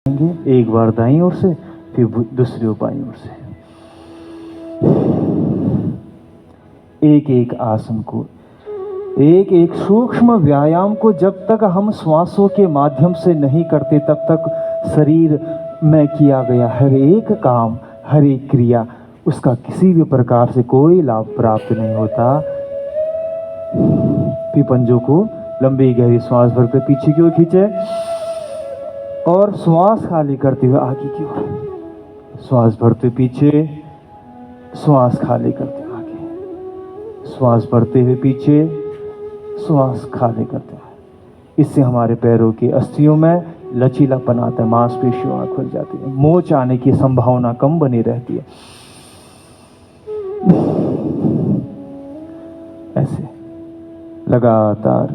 एक बार दाईं ओर से, फिर दूसरी ओर बाईं ओर से। एक एक आसन को, एक एक सूक्ष्म व्यायाम को जब तक हम श्वासों के माध्यम से नहीं करते, तब तक शरीर में किया गया हर एक काम, हर एक क्रिया, उसका किसी भी प्रकार से कोई लाभ प्राप्त नहीं होता। फिर पंजों को लंबी गहरी श्वास भरकर पीछे की ओर खींचे और श्वास खाली करते हुए आगे की ओर। श्वास भरते पीछे, श्वास खाली करते हुए आगे, श्वास भरते हुए पीछे, श्वास खाली करते हुए। इससे हमारे पैरों की अस्थियों में लचीलापन आता है, मांसपेशियां खुल जाती है, मोच आने की संभावना कम बनी रहती है। ऐसे लगातार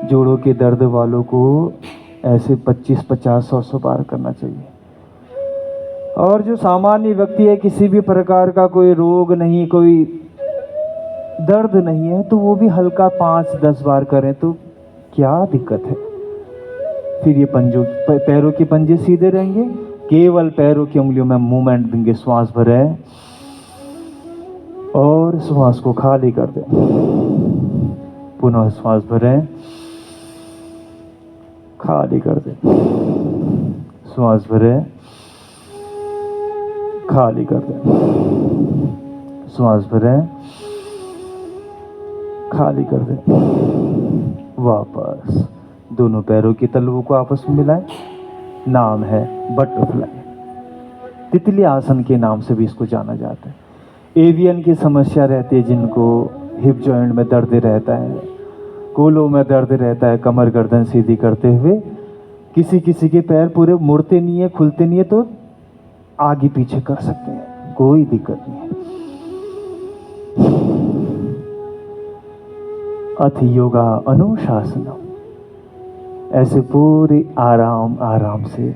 जोड़ों के दर्द वालों को ऐसे 25, 50, 100 बार करना चाहिए। और जो सामान्य व्यक्ति है, किसी भी प्रकार का कोई रोग नहीं, कोई दर्द नहीं है, तो वो भी हल्का 5-10 बार करें तो क्या दिक्कत है। फिर ये पैरों के पंजे सीधे रहेंगे, केवल पैरों की उंगलियों में मूवमेंट देंगे। श्वास भरे और श्वास को खाली कर दें। पुनः श्वास भरें, खाली कर दें, श्वास भरें, खाली कर दें, श्वास भरें, खाली कर दें। वापस दोनों पैरों की तलवों को आपस में मिलाएं। नाम है बटरफ्लाई, तितली आसन के नाम से भी इसको जाना जाता है। एवियन की समस्या रहती है, जिनको हिप जॉइंट में दर्द रहता है, कोलों में दर्द रहता है, कमर गर्दन सीधी करते हुए, किसी किसी के पैर पूरे मुड़ते नहीं है, खुलते नहीं है, तो आगे पीछे कर सकते हैं, कोई दिक्कत नहीं है। अथ योगा अनुशासनम, ऐसे पूरे आराम आराम से,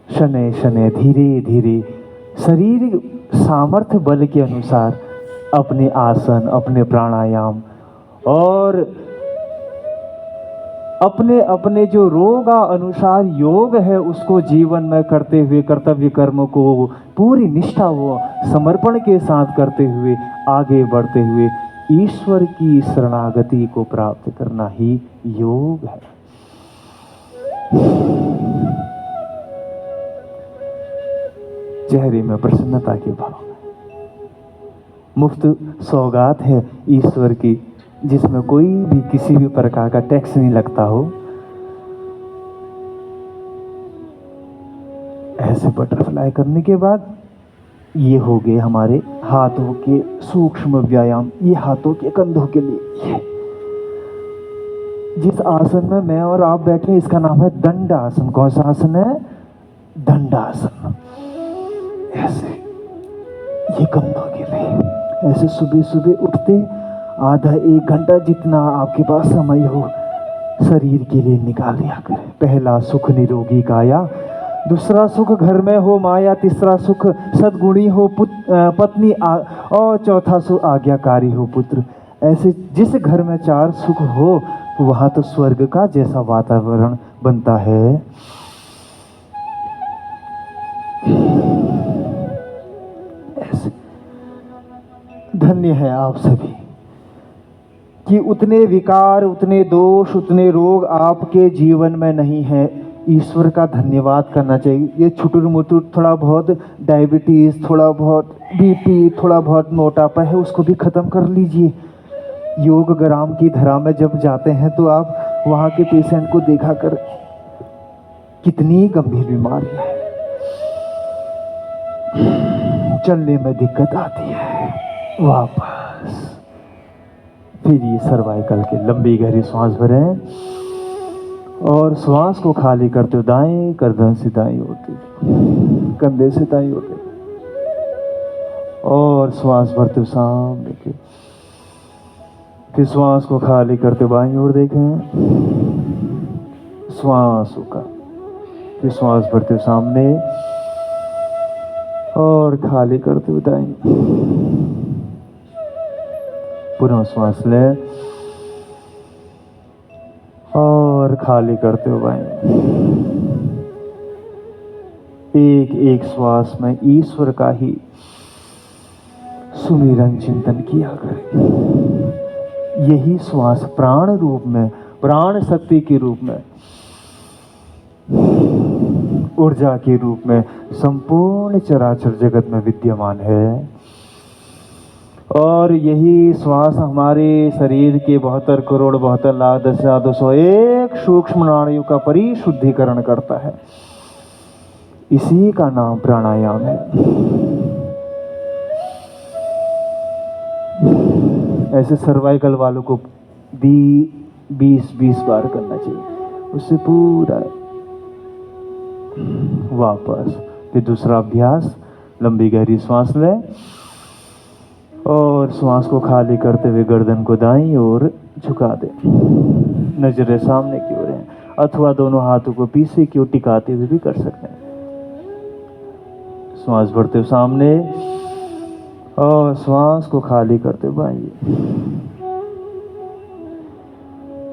शनै शनै, धीरे धीरे, शरीर सामर्थ्य बल के अनुसार अपने आसन, अपने प्राणायाम और अपने अपने जो रोगा अनुसार योग है, उसको जीवन में करते हुए, कर्तव्य कर्म को पूरी निष्ठा व समर्पण के साथ करते हुए आगे बढ़ते हुए ईश्वर की शरणागति को प्राप्त करना ही योग है। चेहरे में प्रसन्नता के भाव, मुफ्त सौगात है ईश्वर की, जिसमें कोई भी किसी भी प्रकार का टैक्स नहीं लगता हो। ऐसे बटरफ्लाई करने के बाद ये हो गए हमारे हाथों के सूक्ष्म व्यायाम। ये हाथों के कंधों के लिए, ये जिस आसन में मैं और आप बैठे हैं, इसका नाम है दंड आसन। कौन सा आसन है? दंड आसन। ऐसे ये कंधों के लिए, ऐसे सुबह सुबह उठते आधा 1 घंटा जितना आपके पास समय हो, शरीर के लिए निकाल लिया करें। पहला सुख निरोगी काया, दूसरा सुख घर में हो माया, तीसरा सुख सद्गुणी हो पत्नी और चौथा सुख आज्ञाकारी हो पुत्र। ऐसे जिस घर में 4 सुख हो, तो वहां तो स्वर्ग का जैसा वातावरण बनता है। ऐसे धन्य है आप सभी कि उतने विकार, उतने दोष, उतने रोग आपके जीवन में नहीं है। ईश्वर का धन्यवाद करना चाहिए। ये छुटुर मुटुर थोड़ा बहुत डायबिटीज, थोड़ा बहुत बीपी, थोड़ा बहुत मोटापा है, उसको भी खत्म कर लीजिए। योग ग्राम की धरा में जब जाते हैं तो आप वहाँ के पेशेंट को देखा कर, कितनी गंभीर बीमारी है, चलने में दिक्कत आती है। वापस फिर ये सर्वाइकल के लंबी गहरी सांस भरें और श्वास को खाली करते हुए दाएं गर्दन से दाईं होती, कंधे से दाईं होते, और श्वास भरते हुए सामने के, फिर श्वास को खाली करते बाईं ओर देखें, श्वास का, फिर श्वास भरते हुए सामने और खाली करते हुए दाईं, पुनः श्वास लें और खाली करते हुए बाएं, एक एक श्वास में ईश्वर का ही सुमिरन चिंतन किया करें। यही श्वास प्राण रूप में, प्राण शक्ति के रूप में, ऊर्जा के रूप में संपूर्ण चराचर जगत में विद्यमान है। और यही श्वास हमारे शरीर के 72 करोड़ 72 लाख 10,201 सूक्ष्म नाड़ियों का परिशुद्धिकरण करता है। इसी का नाम प्राणायाम है। ऐसे सर्वाइकल वालों को 20-20 बार करना चाहिए, उससे पूरा वापस। फिर दूसरा अभ्यास, लंबी गहरी सांस लें और श्वास को खाली करते हुए गर्दन को दाईं ओर झुका दें, नजरें सामने की ओर हैं, अथवा दोनों हाथों को पीछे की ओर टिकाते हुए भी कर सकते हैं। श्वास भरते हुए सामने और श्वास को खाली करते हुए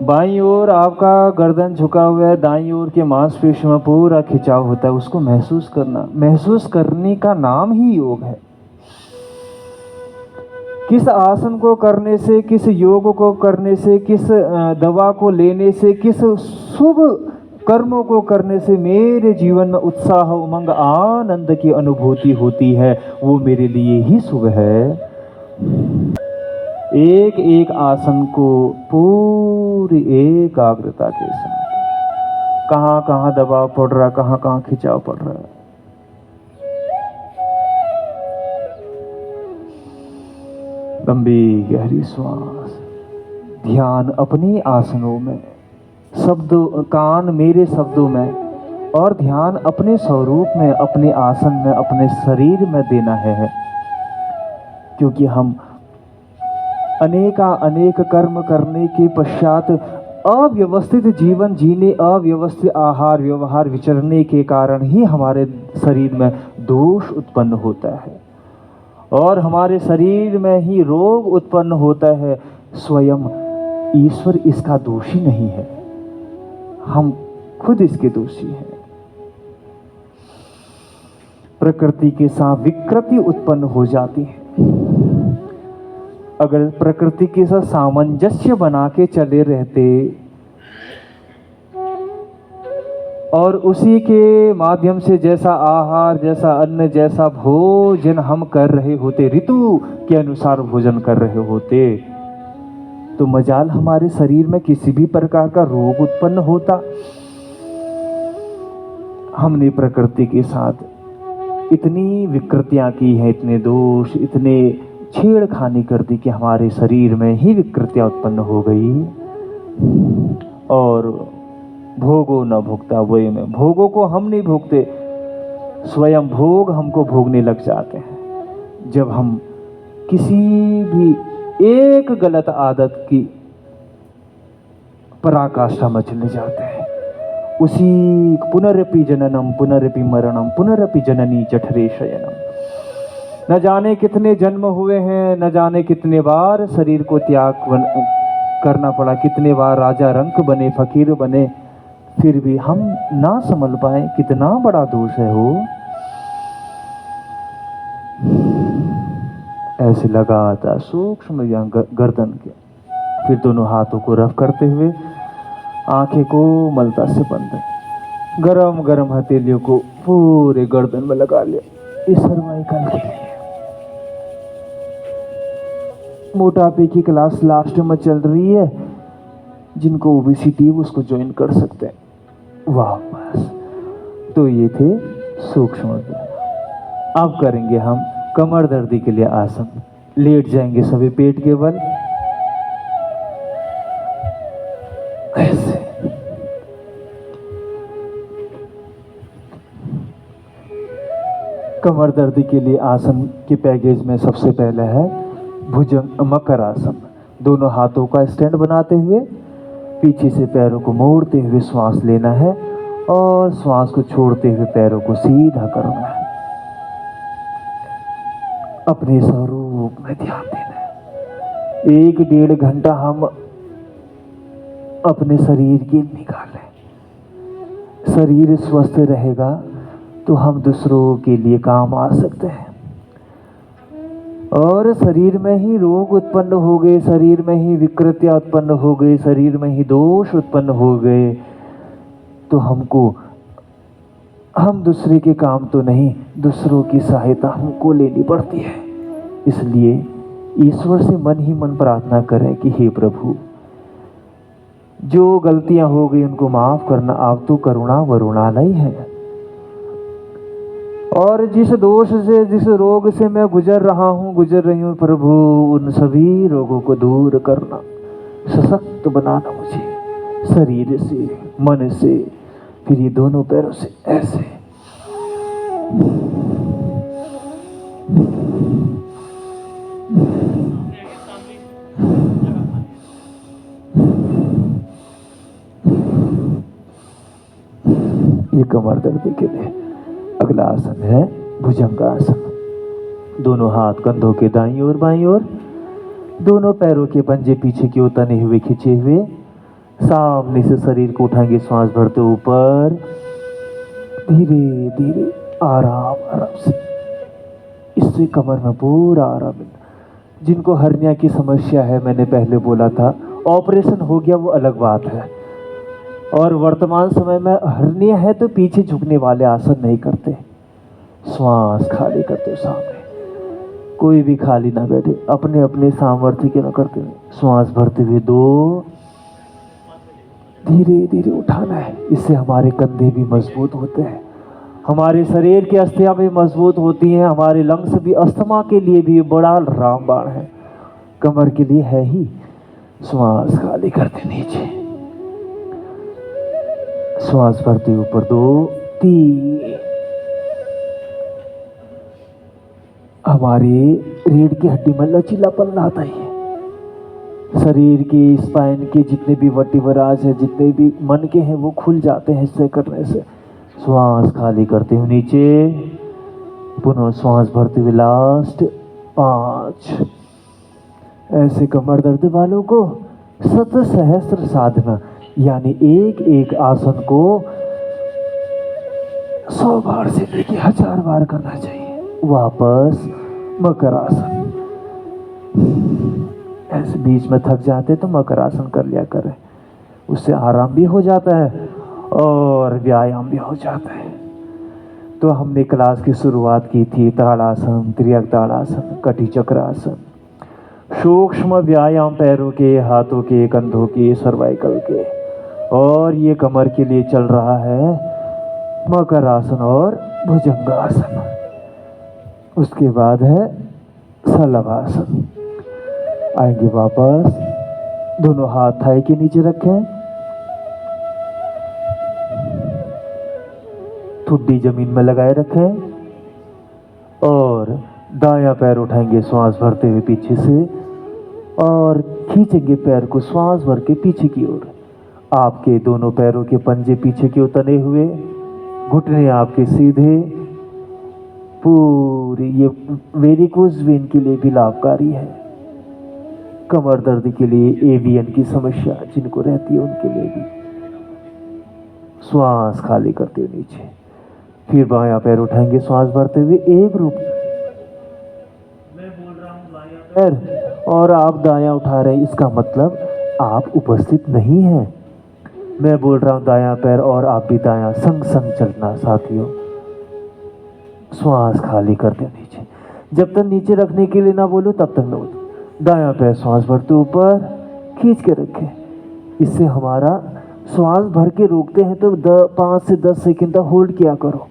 बाईं ओर आपका गर्दन झुका हुआ है, दाईं ओर के मांसपेशियों में पूरा खिंचाव होता है, उसको महसूस करना। महसूस करने का नाम ही योग है। किस आसन को करने से, किस योग को करने से, किस दवा को लेने से, किस शुभ कर्मों को करने से मेरे जीवन में उत्साह, उमंग, आनंद की अनुभूति होती है, वो मेरे लिए ही शुभ है। एक एक आसन को पूरी एकाग्रता के साथ, कहाँ कहाँ दबाव पड़ रहा, कहाँ कहाँ खिंचाव पड़ रहा है, लंबी गहरी श्वास, ध्यान अपने आसनों में, शब्दों, कान मेरे शब्दों में, और ध्यान अपने स्वरूप में, अपने आसन में, अपने शरीर में देना है। क्योंकि हम अनेक कर्म करने के पश्चात अव्यवस्थित जीवन जीने, अव्यवस्थित आहार व्यवहार विचरने के कारण ही हमारे शरीर में दोष उत्पन्न होता है और हमारे शरीर में ही रोग उत्पन्न होता है। स्वयं ईश्वर इसका दोषी नहीं है, हम खुद इसके दोषी हैं। प्रकृति के साथ विकृति उत्पन्न हो जाती है। अगर प्रकृति के साथ सामंजस्य बना के चले रहते और उसी के माध्यम से जैसा आहार, जैसा अन्न, जैसा भोजन हम कर रहे होते, ऋतु के अनुसार भोजन कर रहे होते, तो मजाल हमारे शरीर में किसी भी प्रकार का रोग उत्पन्न होता। हमने प्रकृति के साथ इतनी विकृतियां की हैं, इतने दोष, इतने छेड़खानी कर दी कि हमारे शरीर में ही विकृतियां उत्पन्न हो गई। और भोगो न भोगता वही में, भोगों को हम नहीं भोगते, स्वयं भोग हमको भोगने लग जाते हैं। जब हम किसी भी एक गलत आदत की पराकाष्ठा में चले जाते हैं, उसी पुनरपि जननम पुनरपि मरणम पुनरपि जननी जठरे शयनम, न जाने कितने जन्म हुए हैं, न जाने कितने बार शरीर को त्याग करना पड़ा, कितने बार राजा रंक बने, फकीर बने, फिर भी हम ना संभल पाए। कितना बड़ा दोष है वो। ऐसे लगातार सूक्ष्म गर्दन के, फिर दोनों हाथों को रफ करते हुए आंखें को मलता से बंद, गरम गरम हथेलियों को पूरे गर्दन में लगा लिया। इस सर्वाइकल के लिए मोटापे की क्लास लास्ट में चल रही है, जिनको ओबेसिटी उसको ज्वाइन कर सकते हैं वापस। तो ये थे सूक्ष्म। अब करेंगे हम कमर दर्दी के लिए आसन। लेट जाएंगे सभी पेट के बल, ऐसे। कमर दर्दी के लिए आसन के पैकेज में सबसे पहले है भुजंग मकर आसन। दोनों हाथों का स्टैंड बनाते हुए पीछे से पैरों को मोड़ते हुए श्वास लेना है और श्वास को छोड़ते हुए पैरों को सीधा करना है। अपने स्वरूप में ध्यान देना है। 1-1.5 घंटा हम अपने शरीर की निकालें। शरीर स्वस्थ रहेगा तो हम दूसरों के लिए काम आ सकते हैं। और शरीर में ही रोग उत्पन्न हो गए, शरीर में ही विकृतियां उत्पन्न हो गई, शरीर में ही दोष उत्पन्न हो गए, तो हम दूसरे के काम तो नहीं, दूसरों की सहायता हमको लेनी पड़ती है। इसलिए ईश्वर से मन ही मन प्रार्थना करें कि हे प्रभु, जो गलतियां हो गई उनको माफ करना, आप तो करुणा वरुणालय है। और जिस दोष से, जिस रोग से मैं गुजर रहा हूँ, गुजर रही हूँ प्रभु, उन सभी रोगों को दूर करना, सशक्त बनाना मुझे, शरीर से, मन से, फिर ये दोनों पैरों से ऐसे। ये कमर दर्द के लिए। अगला आसन है भुजंगासन। दोनों हाथ कंधों के दाईं ओर बाईं ओर, दोनों पैरों के पंजे पीछे की ओर तने हुए खींचे हुए, सामने से शरीर को उठाएंगे, श्वास भरते ऊपर, धीरे धीरे आराम आराम से। इससे कमर में पूरा आराम मिलता। जिनको हर्निया की समस्या है, मैंने पहले बोला था, ऑपरेशन हो गया वो अलग बात है, और वर्तमान समय में हर्निया है तो पीछे झुकने वाले आसन नहीं करते, श्वास खाली करते सामने। कोई भी खाली ना बैठे, अपने अपने सामर्थ्य के ना करते हुए श्वास भरते हुए 2, धीरे धीरे उठाना है। इससे हमारे कंधे भी मजबूत होते हैं, हमारे शरीर की अस्थियां भी मजबूत होती हैं, हमारे लंग्स भी, अस्थमा के लिए भी बड़ा रामबाण है, कमर के लिए है ही। श्वास खाली करते नीचे, श्वास भरते ऊपर 2, 3। हमारे रीढ़ की हड्डी में लचीलापन लाता है। शरीर के, स्पाइन के जितने भी वर्टिब्रास है, जितने भी मन के हैं, वो खुल जाते हैं इससे करने से। श्वास खाली करते हुए नीचे, पुनः श्वास भरते हुए लास्ट 5। ऐसे कमर दर्द वालों को शत सहस्त्र साधना, यानी एक एक आसन को 100 बार से लेके 1000 बार करना चाहिए। वापस मकर आसन। ऐसे बीच में थक जाते तो मकर आसन कर लिया करें, उससे आराम भी हो जाता है और व्यायाम भी हो जाता है। तो हमने क्लास की शुरुआत की थी ताड़ासन, त्रियक ताड़ासन, कटी चक्रासन, सूक्ष्म व्यायाम पैरों के, हाथों के, कंधों के, सर्वाइकल के, और ये कमर के लिए चल रहा है मकर आसन और भुजंगासन। उसके बाद है शलभासन। आएंगे वापस, दोनों हाथ थाई के नीचे रखें, ठुड्डी जमीन में लगाए रखें, और दायां पैर उठाएंगे श्वास भरते हुए पीछे से, और खींचेंगे पैर को श्वास भर के पीछे की ओर। आपके दोनों पैरों के पंजे पीछे की ओर तने हुए, घुटने आपके सीधे। पूरी ये वेरिकोज वेन के लिए भी लाभकारी है, कमर दर्द के लिए, एवियन की समस्या जिनको रहती है उनके लिए भी। श्वास खाली करते हुए नीचे, फिर बायां पैर उठाएंगे श्वास भरते हुए एक रूप। मैं बोल रहा हूं बायां पैर और आप दायां उठा रहे हैं, इसका मतलब आप उपस्थित नहीं हैं। मैं बोल रहा हूं दायां पैर और आप भी दायां, संग संग चलना साथियों। श्वास खाली करते नीचे, जब तक नीचे रखने के लिए ना बोलूं तब तक ना। दायां पैर श्वास भरते ऊपर खींच के रखें, इससे हमारा श्वास भर के रोकते हैं तो 5 से 10 सेकंड तक होल्ड किया करो।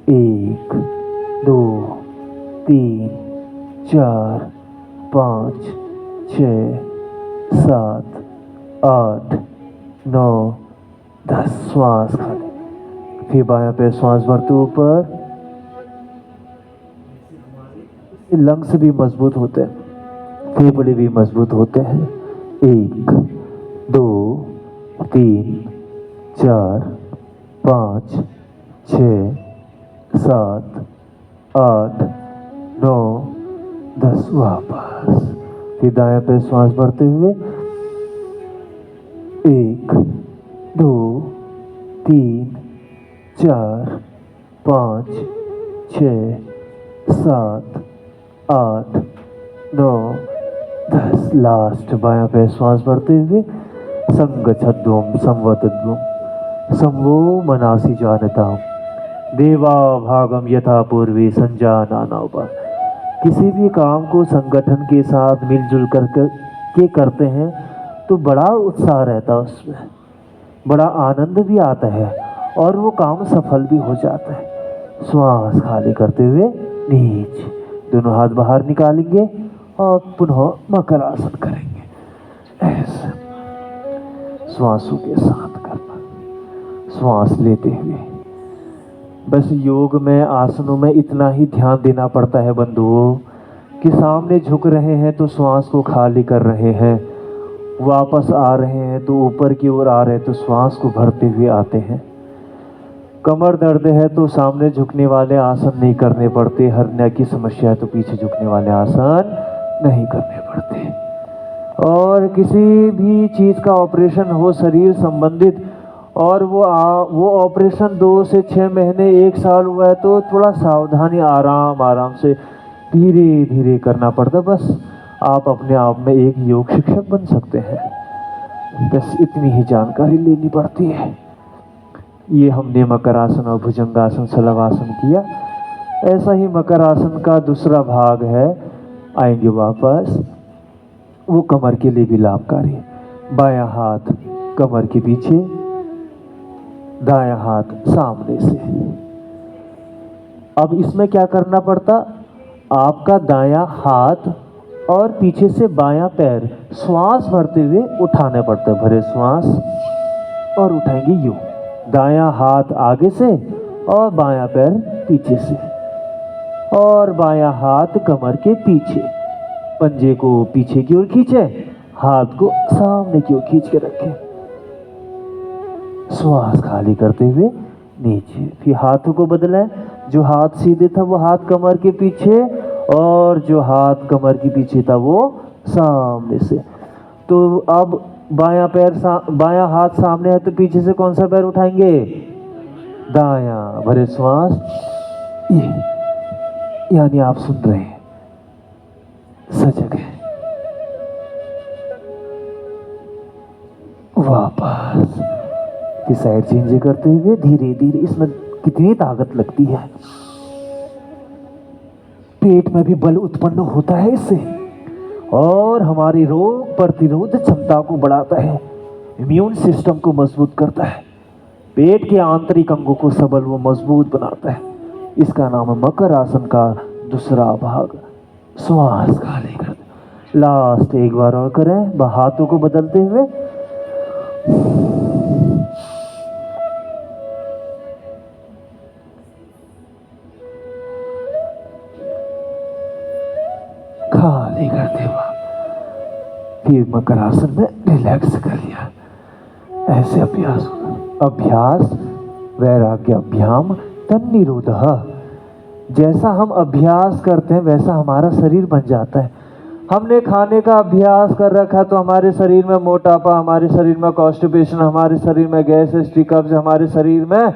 1 2 3 4 5 6 7 8 9 10। श्वास खाली, फिर बायां पैर श्वास भरते ऊपर। लंग्स भी मजबूत होते हैं, फेफड़े भी मजबूत होते हैं। 1 2 3 4 5 6 7 8 9 10। वापस फिर दायां पैर श्वास भरते हुए 1 2 3 4 5, 6, 7, 8, 9, 10। लास्ट बायां पे श्वास भरते हुए संगच्छध्वम संवतध्वम संवो मनासी जानताम देवा भागम यथा पूर्वी संजानानावा। किसी भी काम को संगठन के साथ मिलजुल कर के करते हैं तो बड़ा उत्साह रहता है, उसमें बड़ा आनंद भी आता है और वो काम सफल भी हो जाता है। श्वास खाली करते हुए नीचे, दोनों हाथ बाहर निकालेंगे और पुनः मकर आसन करेंगे। ऐसे श्वासों के साथ करना, श्वास लेते हुए। बस योग में आसनों में इतना ही ध्यान देना पड़ता है बंधुओं कि सामने झुक रहे हैं तो श्वास को खाली कर रहे हैं, वापस आ रहे हैं तो ऊपर की ओर आ रहे हैं तो श्वास को भरते हुए आते हैं। कमर दर्द है तो सामने झुकने वाले आसन नहीं करने पड़ते, हर्निया की समस्या है तो पीछे झुकने वाले आसन नहीं करने पड़ते। और किसी भी चीज़ का ऑपरेशन हो शरीर संबंधित और वो ऑपरेशन 2 से 6 महीने 1 साल हुआ है तो थोड़ा सावधानी आराम से धीरे धीरे करना पड़ता। बस आप अपने आप में एक योग शिक्षक बन सकते हैं, बस इतनी ही जानकारी लेनी पड़ती है। ये हमने मकर आसन और भुजंगासन शलभासन किया। ऐसा ही मकर आसन का दूसरा भाग है, आएंगे वापस, वो कमर के लिए भी लाभकारी है। बायां हाथ कमर के पीछे, दायां हाथ सामने से। अब इसमें क्या करना पड़ता, आपका दायां हाथ और पीछे से बायां पैर श्वास भरते हुए उठाने पड़ते। भरे श्वास और उठाएंगे यूं, दायां हाथ आगे से और बायां पैर पीछे से, और बायां हाथ कमर के पीछे, पंजे को पीछे की ओर खींचे, हाथ को सामने की ओर खींच के रखें। श्वास खाली करते हुए नीचे। फिर हाथों को बदलें, जो हाथ सीधे था वो हाथ कमर के पीछे और जो हाथ कमर के पीछे था वो सामने से। तो अब बायां पैर बायां हाथ सामने है तो पीछे से कौन सा पैर उठाएंगे, दायां। भरे श्वास, ये यानी आप सुन रहे हैं, सजग है। वापस फिर साइड चेंज करते हुए धीरे धीरे। इसमें कितनी ताकत लगती है, पेट में भी बल उत्पन्न होता है इससे, और हमारी रोग प्रतिरोध क्षमता को बढ़ाता है, इम्यून सिस्टम को मजबूत करता है, पेट के आंतरिक अंगों को सबल व मजबूत बनाता है। इसका नाम है मकर आसन का दूसरा भाग। श्वास खाली कर, लास्ट एक बार और करें, हाथों को बदलते हुए। खाली करते हुए फिर मकर आसन में रिलैक्स कर लिया। ऐसे अभ्यास वैराग्याभ्याम तन्निरोधः। जैसा हम अभ्यास करते हैं वैसा हमारा शरीर बन जाता है। हमने खाने का अभ्यास कर रखा तो हमारे शरीर में मोटापा, हमारे शरीर में कॉन्स्टिपेशन, हमारे शरीर में गैस, कब्ज, हमारे शरीर में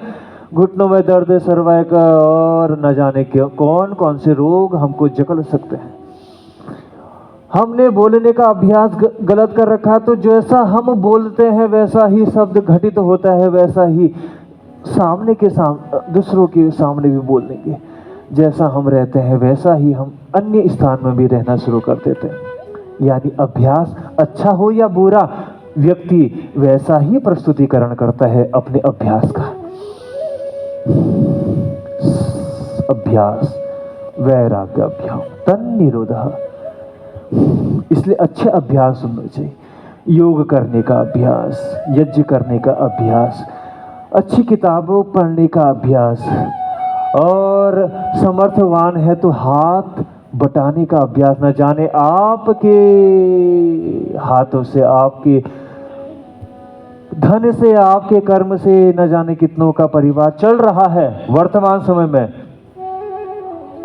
घुटनों में दर्द, सर्वाइकल और न जाने कौन कौन से रोग हमको जकड़ सकते हैं। हमने बोलने का अभ्यास गलत कर रखा तो जैसा हम बोलते हैं वैसा ही शब्द घटित होता है, वैसा ही सामने के दूसरों के सामने भी बोल देंगे। जैसा हम रहते हैं वैसा ही हम अन्य स्थान में भी रहना शुरू कर देते हैं। यानी अभ्यास अच्छा हो या बुरा, व्यक्ति वैसा ही प्रस्तुतिकरण करता है अपने अभ्यास का। अभ्यास वैराग्याभ्याम तन्निरोधः। इसलिए अच्छे अभ्यास होने चाहिए। योग करने का अभ्यास, यज्ञ करने का अभ्यास, अच्छी किताबों पढ़ने का अभ्यास, और समर्थवान है तो हाथ बटाने का अभ्यास। न जाने आपके हाथों से, आपके धन से, आपके कर्म से न जाने कितनों का परिवार चल रहा है वर्तमान समय में,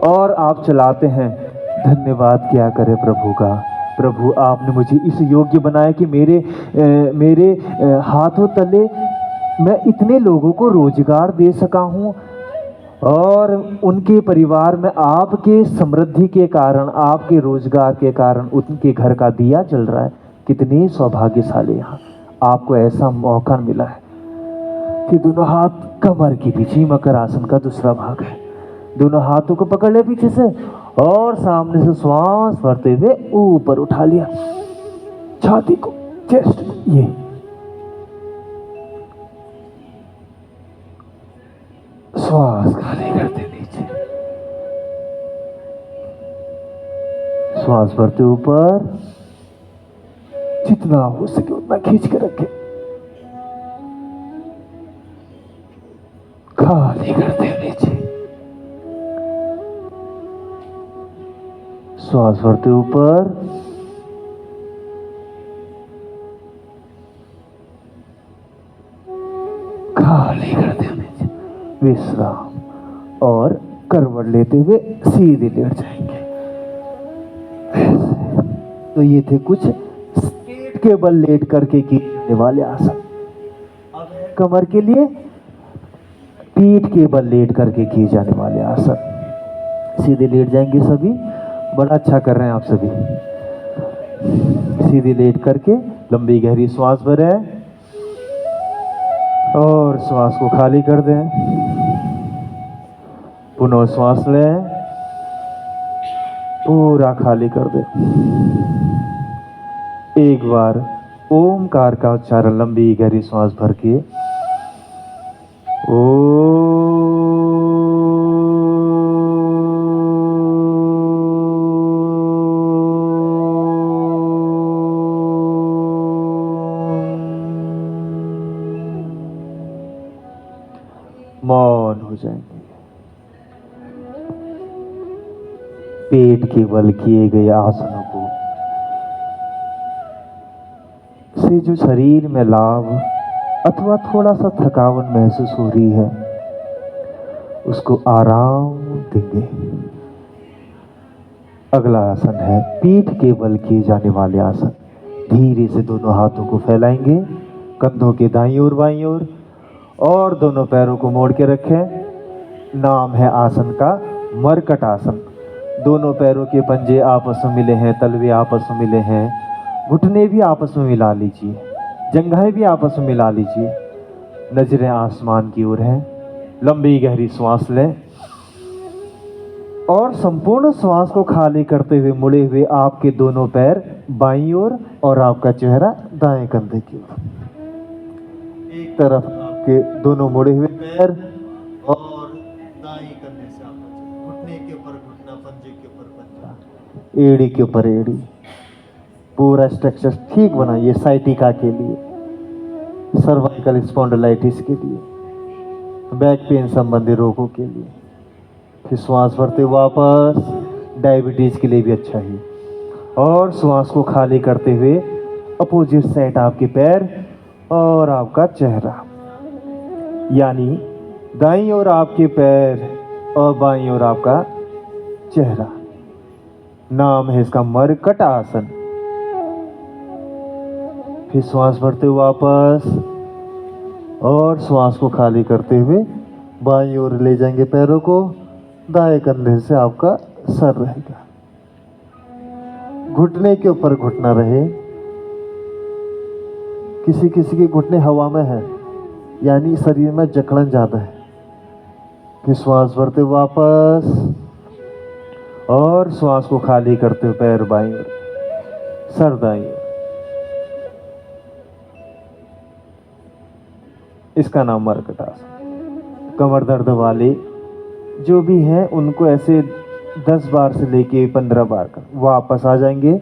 और आप चलाते हैं। धन्यवाद क्या करे प्रभु का। प्रभु आपने मुझे इस योग्य बनाया कि मेरे हाथों तले मैं इतने लोगों को रोजगार दे सका हूँ, और उनके परिवार में आपके समृद्धि के कारण, आपके रोजगार के कारण उनके घर का दिया जल रहा है। कितने सौभाग्यशाली यहाँ आपको ऐसा मौका मिला है कि दोनों हाथ कमर के पीछे, मकर आसन का दूसरा भाग है, दोनों हाथों को पकड़ लिया पीछे से और सामने से श्वास भरते हुए ऊपर उठा लिया छाती को, चेस्ट, ये श्वास खाली करते नीचे, श्वास भरते ऊपर, जितना हो सके उतना खींच के रखे, खाली करते नीचे, श्वास भरते ऊपर, खाली करते नीचे, विश्राम। और करवट लेते हुए सीधे लेट जाएंगे। तो ये थे कुछ पेट के बल लेट करके किए वाले आसन। अब है कमर के लिए पीठ के बल लेट करके किए जाने वाले आसन। सीधे लेट जाएंगे सभी, बड़ा अच्छा कर रहे हैं आप सभी। सीधे लेट करके लंबी गहरी श्वास भरें और श्वास को खाली कर दें। पुनः श्वास लें, पूरा खाली कर दें। एक बार ओमकार का उच्चारण लंबी गहरी श्वास भर के मौन हो जाएंगे। पेट के बल किए गए आसनों को से जो शरीर में लाभ अथवा थोड़ा सा थकावट महसूस हो रही है, उसको आराम देंगे। अगला आसन है पीठ के बल किए जाने वाले आसन। धीरे से दोनों हाथों को फैलाएंगे कंधों के दाईं ओर बाईं ओर और दोनों पैरों को मोड़ के रखें। नाम है आसन का मरकट आसन। दोनों पैरों के पंजे आपस में मिले हैं, तलवे आपस में मिले हैं, घुटने भी आपस में मिला लीजिए, जंघाएं भी आपस में मिला लीजिए। नजरें आसमान की ओर हैं। लंबी गहरी श्वास लें और संपूर्ण श्वास को खाली करते हुए मुड़े हुए आपके दोनों पैर बाईं ओर और आपका चेहरा दाएं कंधे की ओर। एक तरफ आपके दोनों मुड़े हुए पैर और दाएं कंधे से आपका घुटने के ऊपर घुटना, पंजे के ऊपर पंजा, एड़ी के ऊपर एड़ी। पूरा स्ट्रक्चर ठीक बनाइए साइटिका के लिए, सर्वाइकल स्पॉन्डिलाइटिस के लिए, बैक पेन संबंधी रोगों के लिए। फिर श्वास भरते वापस, डायबिटीज के लिए भी अच्छा है। और श्वास को खाली करते हुए अपोजिट साइड आपके पैर और आपका चेहरा, यानी दाईं ओर आपके पैर और बाईं ओर आपका चेहरा। नाम है इसका मरकट आसन। फिर श्वास भरते हुए वापस और श्वास को खाली करते हुए बाईं ओर ले जाएंगे पैरों को, दाएं कंधे से आपका सर रहेगा, घुटने के ऊपर घुटना रहे। किसी किसी के घुटने हवा में है, यानी शरीर में जकड़न ज्यादा है। फिर श्वास भरते वापस और श्वास को खाली करते हुए पैर बाईं ओर, सर दाईं ओर। इसका नाम मरकट आसन। कमर दर्द वाले जो भी हैं उनको ऐसे 10 बार से लेके 15 बार का वापस आ जाएंगे।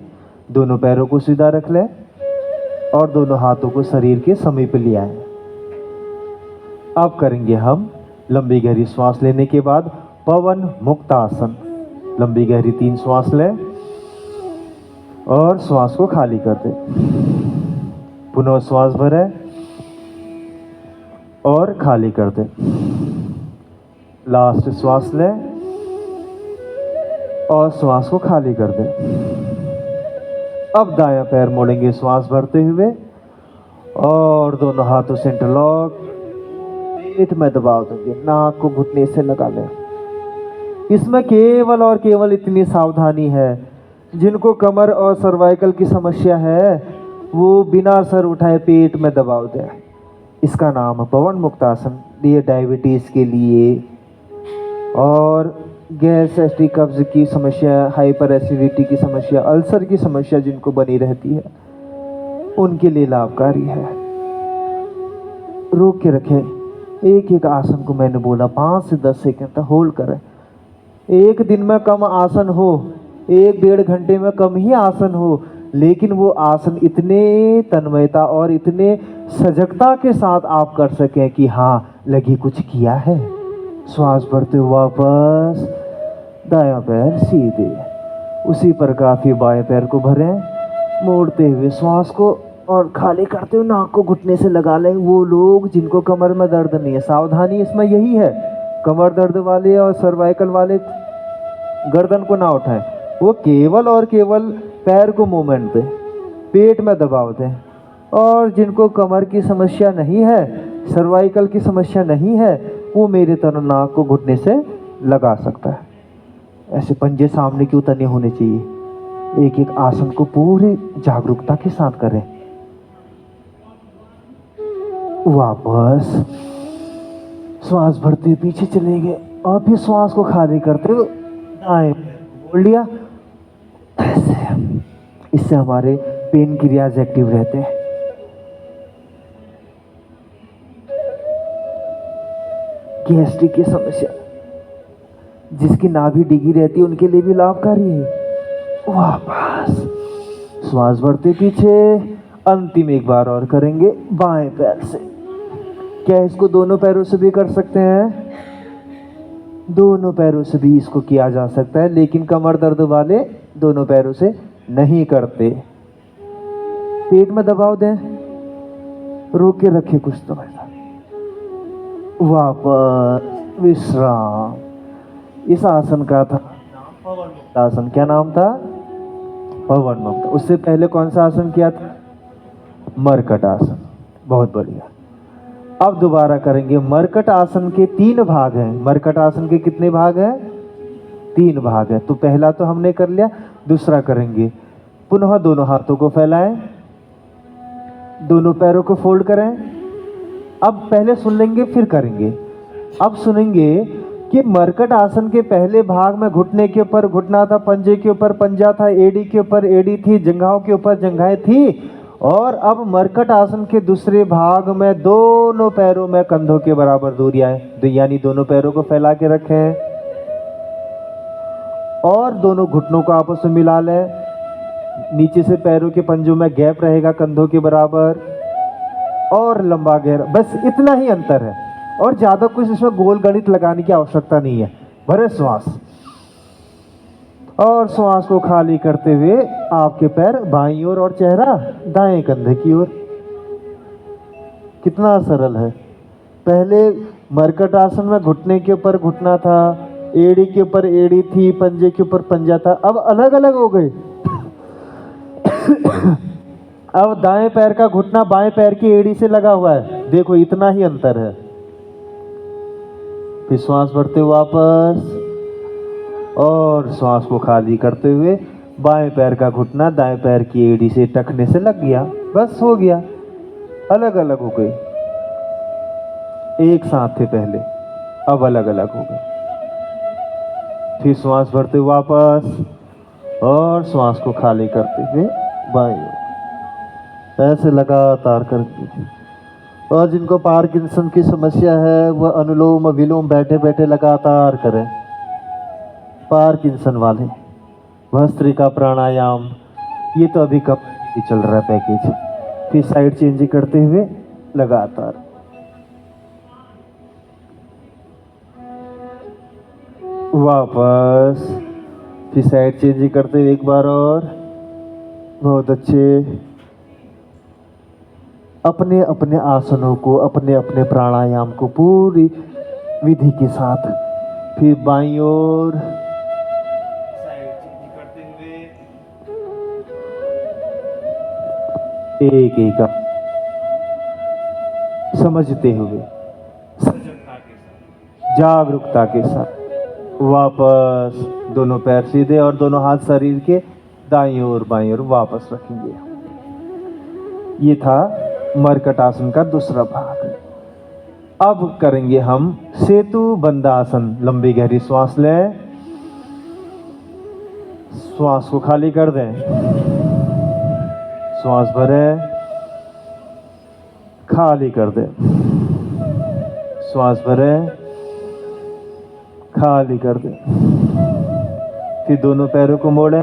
दोनों पैरों को सीधा रख लें और दोनों हाथों को शरीर के समीप ले आए। अब करेंगे हम लंबी गहरी श्वास लेने के बाद पवन मुक्त आसन। लंबी गहरी 3 श्वास लें और श्वास को खाली कर दें। पुनः श्वास भरें और खाली कर दें। लास्ट श्वास लें और श्वास को खाली कर दें। अब दायां पैर मोड़ेंगे श्वास भरते हुए और दोनों हाथों से इंटरलॉक, पेट में दबाव देंगे, नाक को घुटने से लगा लें। इसमें केवल और केवल इतनी सावधानी है, जिनको कमर और सर्वाइकल की समस्या है वो बिना सर उठाए पेट में दबाव दें। इसका नाम है पवन मुक्त आसन। ये डायबिटीज़ के लिए और गैस, एसिडिक कब्ज की समस्या, हाइपर एसिडिटी की समस्या, अल्सर की समस्या जिनको बनी रहती है उनके लिए लाभकारी है। रोक के रखें। एक एक आसन को मैंने बोला 5 से 10 सेकंड तक होल्ड करें। एक दिन में कम आसन हो, 1-1.5 घंटे में कम ही आसन हो, लेकिन वो आसन इतने तन्मयता और इतने सजगता के साथ आप कर सकें कि हाँ लगी कुछ किया है। श्वास भरते हुए वापस, दायां पैर सीधे, उसी प्रकार फिर बाएं पैर को भरें, मोड़ते हुए श्वास को और खाली करते हुए नाक को घुटने से लगा लें। वो लोग जिनको कमर में दर्द नहीं है, सावधानी इसमें यही है, कमर दर्द वाले और सर्वाइकल वाले गर्दन को ना उठाएं, वो केवल और केवल पैर को मूवमेंट दें, पेट में दबाव दें। और जिनको कमर की समस्या नहीं है, सर्वाइकल की समस्या नहीं है, वो मेरे तरह नाक को घुटने से लगा सकता है। ऐसे पंजे सामने क्यों तने होने चाहिए। एक एक आसन को पूरी जागरूकता के साथ करें। वापस श्वास भरते पीछे चले गए और फिर श्वास को खाली करते हुए दाएं बोल लिया। ऐसे इससे हमारे पेन क्रियाज एक्टिव रहते हैं। गैस्ट्रिक की समस्या जिसकी नाभि डिगी रहती है उनके लिए भी लाभकारी है। वापस श्वास भरते पीछे, अंतिम एक बार और करेंगे बाएं पैर से। क्या इसको दोनों पैरों से भी कर सकते हैं? दोनों पैरों से भी इसको किया जा सकता है, लेकिन कमर दर्द वाले दोनों पैरों से नहीं करते। पेट में दबाव दें, रोक के रखें कुछ तो ऐसा। वापस विश्राम। इस आसन का था पवन मुक्त आसन। क्या नाम था? पवन मुक्त। उससे पहले कौन सा आसन किया था? मरकट आसन। बहुत बढ़िया। अब दोबारा करेंगे। मरकट आसन के 3 भाग हैं। मरकट आसन के कितने भाग हैं? 3 भाग हैं। तो पहला तो हमने कर लिया, दूसरा करेंगे। पुनः दोनों हाथों को फैलाएं, दोनों पैरों को फोल्ड करें। अब पहले सुन लेंगे फिर करेंगे। अब सुनेंगे कि मरकट आसन के पहले भाग में घुटने के ऊपर घुटना था, पंजे के ऊपर पंजा था, एड़ी के ऊपर एड़ी थी, जंघाओं के ऊपर जंघाएं थी। और अब मरकट आसन के दूसरे भाग में दोनों पैरों में कंधों के बराबर दूरियां है, यानी दोनों पैरों को फैला के रखें और दोनों घुटनों को आपस में मिला लें। नीचे से पैरों के पंजों में गैप रहेगा कंधों के बराबर और लंबा गहरा, बस इतना ही अंतर है। और ज्यादा कुछ इसमें गोल गणित लगाने की आवश्यकता नहीं है। भरे श्वास और श्वास को खाली करते हुए आपके पैर बाईं ओर और चेहरा दाएं कंधे की ओर। कितना सरल है। पहले मरकट आसन में घुटने के ऊपर घुटना था, एड़ी के ऊपर एड़ी थी, पंजे के ऊपर पंजा था। अब अलग अलग हो गए। अब दाएं पैर का घुटना बाएं पैर की एड़ी से लगा हुआ है। देखो इतना ही अंतर है। फिर श्वास भरते वापस और श्वास को खाली करते हुए बाएं पैर का घुटना दाएं पैर की एड़ी से टखने से लग गया। बस हो गया। अलग अलग हो गए। एक साथ थे पहले, अब अलग अलग हो गए। फिर श्वास भरते वापस और श्वास को खाली करते हुए बाएं ओर। ऐसे लगातार करके। और जिनको पार्किंसन की समस्या है वह अनुलोम विलोम बैठे बैठे लगातार करें। पार्किंसन वाले भस्त्रिका प्राणायाम, ये तो अभी कब चल रहा है पैकेज। फिर साइड चेंज करते हुए लगातार। वापस फिर साइड चेंज करते हुए एक बार और। बहुत अच्छे। अपने अपने आसनों को, अपने अपने प्राणायाम को पूरी विधि के साथ। फिर बाईं ओर एक एक समझते हुए जागरूकता के साथ वापस दोनों पैर सीधे और दोनों हाथ शरीर के दाईं ओर बाईं ओर वापस रखेंगे। ये था मरकट आसन का दूसरा भाग। अब करेंगे हम सेतु बंधासन। लंबी गहरी श्वास लें, श्वास को खाली कर दें, श्वास भरें, खाली कर दें, श्वास भरें, खाली कर दें। फिर दोनों पैरों को मोड़ें,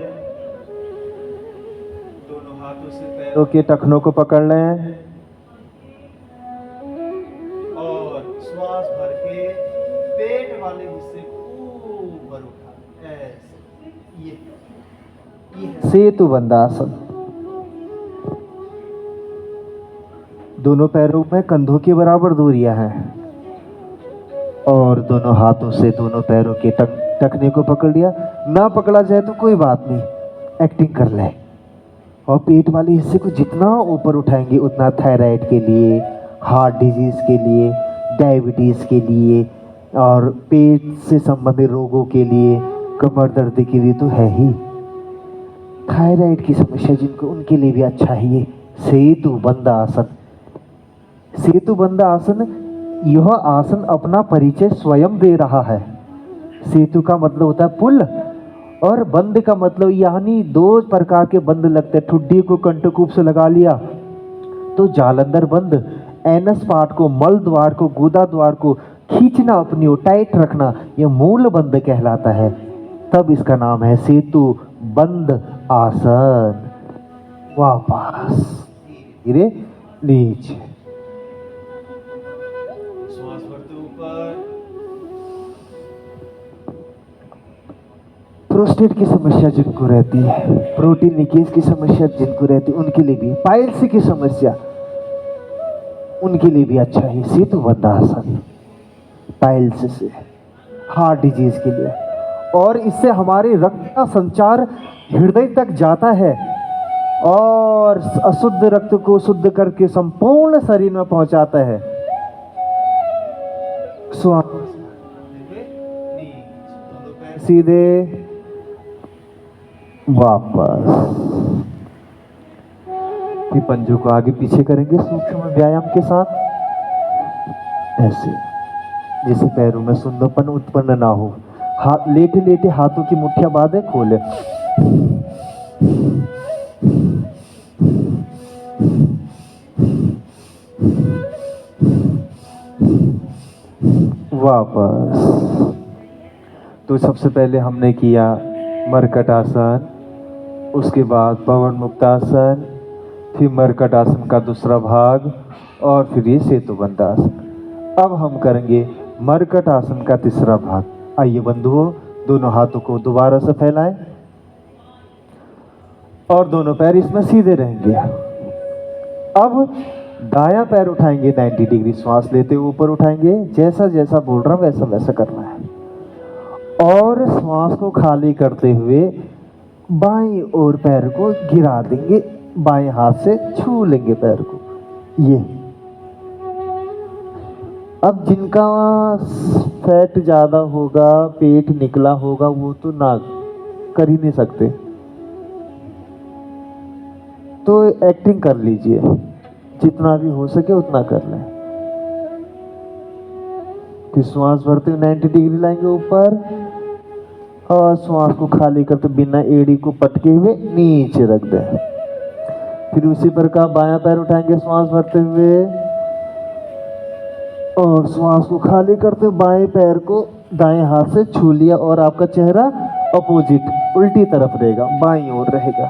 दोनों हाथों से पैरों के टखनों को पकड़ लें और श्वास भर के पेट वाले हिस्से को ऊपर उठा। ऐसे ये सेतु बंधासन। दोनों पैरों में कंधों के बराबर दूरियां हैं और दोनों हाथों से दोनों पैरों के टखने को पकड़ लिया। ना पकड़ा जाए तो कोई बात नहीं, एक्टिंग कर ले। और पेट वाले हिस्से को जितना ऊपर उठाएंगे उतना थायराइड के लिए, हार्ट डिजीज के लिए, डायबिटीज के लिए और पेट से संबंधित रोगों के लिए, कमर दर्द के लिए तो है ही। थायराइड की समस्या जिनको, उनके लिए भी अच्छा है ये सेतु बंधासन। सेतु बंधासन, यह आसन अपना परिचय स्वयं दे रहा है। सेतु का मतलब होता है पुल और बंद का मतलब, यानी दो प्रकार के बंद लगते हैं। ठुड्डी को कंटकूप से लगा लिया तो जालंधर बंद, एनस पार्ट को, मल द्वार को, गुदा द्वार को खींचना, अपनी ओर टाइट रखना, यह मूल बंद कहलाता है। तब इसका नाम है सेतु बंद आसन। वापस धीरे नीचे, श्वास भरते ऊपर। प्रोस्टेट की समस्या जिनको रहती है, प्रोटीन लीकेज की समस्या जिनको रहती है, उनके लिए भी, पाइल्स की समस्या उनके लिए भी अच्छा है सेतु बंधासन। पाइल्स से, हार्ट डिजीज के लिए, और इससे हमारे रक्त का संचार हृदय तक जाता है और अशुद्ध रक्त को शुद्ध करके संपूर्ण शरीर में पहुंचाता है। सीधे वापस। फिर पंजों को आगे पीछे करेंगे सूक्ष्म व्यायाम के साथ, ऐसे जिससे पैरों में सुंदरपन उत्पन्न ना हो। हाथ लेटे लेटे हाथों की मुट्ठियां बांधे, खोले। वापस। तो सबसे पहले हमने किया मरकट आसन, उसके बाद पवन मुक्तासन, फिर मरकट आसन का दूसरा भाग और फिर ये सेतु बंधासन। अब हम करेंगे मरकट आसन का तीसरा भाग। आइए बंधुओं, दोनों हाथों को दोबारा से फैलाएं और दोनों पैर इसमें सीधे रहेंगे। अब दायां पैर उठाएंगे 90 डिग्री, श्वास लेते हुए ऊपर उठाएंगे। जैसा जैसा बोल रहा हूं वैसा वैसा करना है। और श्वास को खाली करते हुए बाईं ओर पैर को गिरा देंगे, बाएं हाथ से छू लेंगे पैर को। ये अब जिनका फैट ज्यादा होगा, पेट निकला होगा, वो तो ना कर ही नहीं सकते, तो एक्टिंग कर लीजिए, जितना भी हो सके उतना कर लें। फिर श्वास भरते हुए 90 डिग्री लाएंगे ऊपर और श्वास को खाली करते बिना एड़ी को पटके हुए नीचे रख दें। फिर उसी प्रकार बायां पैर उठाएंगे श्वास भरते हुए और श्वास को खाली करते बाएं पैर को दाएं हाथ से छू लिया और आपका चेहरा अपोजिट उल्टी तरफ रहेगा, बाईं ओर रहेगा।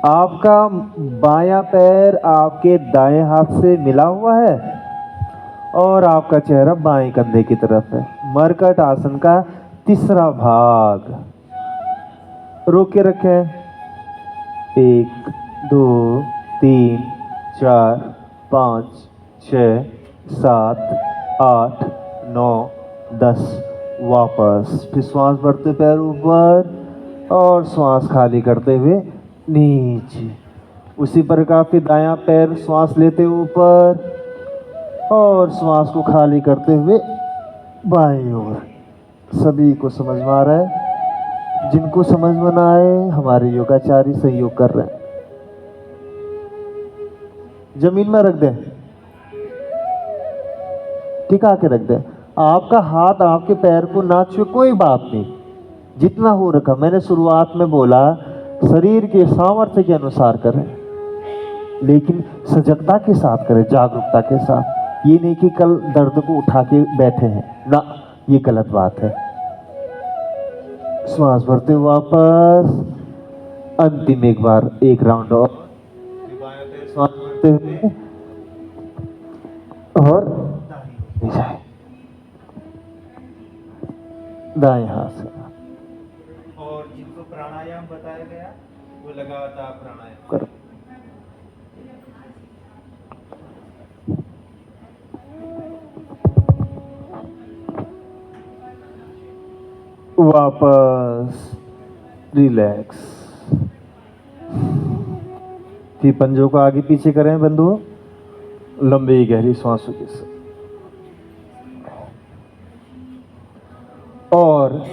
आपका बायां पैर आपके दाएं हाथ से मिला हुआ है और आपका चेहरा बाएं कंधे की तरफ है। मरकट आसन का तीसरा भाग। रोक के रखें। 1 2 3 4 5 6 7 8 9 10। वापस। फिर श्वास भरते पैर ऊपर और श्वास खाली करते हुए नीचे। उसी प्रकार फिर दायां पैर श्वास लेते ऊपर और श्वास को खाली करते हुए बाईं ओर। सभी को समझ में आ रहा है? जिनको समझ में ना आए हमारे योगाचार्य सहयोग कर रहे हैं। जमीन में रख दें, टिका के रख दें। आपका हाथ आपके पैर को ना छुए कोई बात नहीं, जितना हो रखा। मैंने शुरुआत में बोला शरीर के सामर्थ्य के अनुसार करें, लेकिन सजगता के साथ करें, जागरूकता के साथ। ये नहीं कि कल दर्द को उठा के बैठे हैं ना, ये गलत बात है। श्वास भरते हुए वापस, अंतिम एक बार, एक राउंड और श्वास भरते हुए और जाए दाएं हाथ से। और जिनको प्राणायाम बताया गया वो लगातार प्राणायाम करो। वापस रिलैक्स। फिर पंजों को आगे पीछे करें बंधुओं, लंबी गहरी सांसों के साथ। और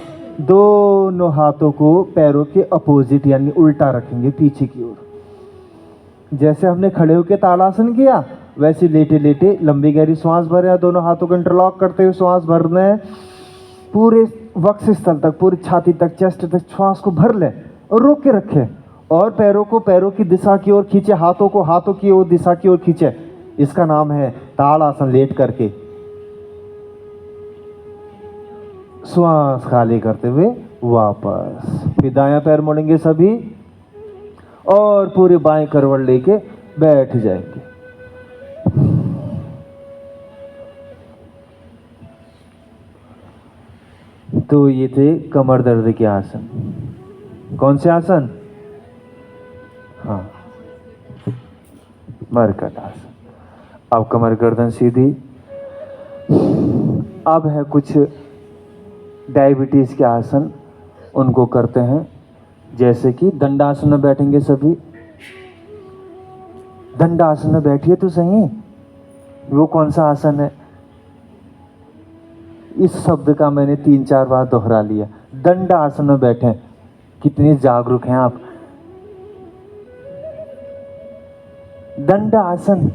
दोनों हाथों को पैरों के अपोजिट यानी उल्टा रखेंगे पीछे की ओर। जैसे हमने खड़े होकर ताड़ासन किया वैसे लेटे लेटे लंबी गहरी श्वास भरें। दोनों हाथों को इंटरलॉक करते हुए श्वास भरना है पूरे वक्ष स्थल तक, पूरी छाती तक, चेस्ट तक श्वास को भर लें और रोक के रखें। और पैरों को पैरों की दिशा की ओर खींचे, हाथों को हाथों की ओर दिशा की ओर खींचे। इसका नाम है ताड़ासन। लेट करके श्वास खाली करते हुए वापस। फिर दायां पैर मोड़ेंगे सभी और पूरे बाएं करवट लेके बैठ जाएंगे। तो ये थे कमर दर्द के आसन। कौन से आसन? हाँ, मरकट आसन। अब कमर गर्दन सीधी। अब है कुछ डायबिटीज के आसन, उनको करते हैं। जैसे कि दंडासन में बैठेंगे सभी। दंडासन में बैठिए तो सही। वो कौन सा आसन है? इस शब्द का मैंने 3-4 बार दोहरा लिया। दंडासन में बैठे। कितने जागरूक हैं आप। दंडासन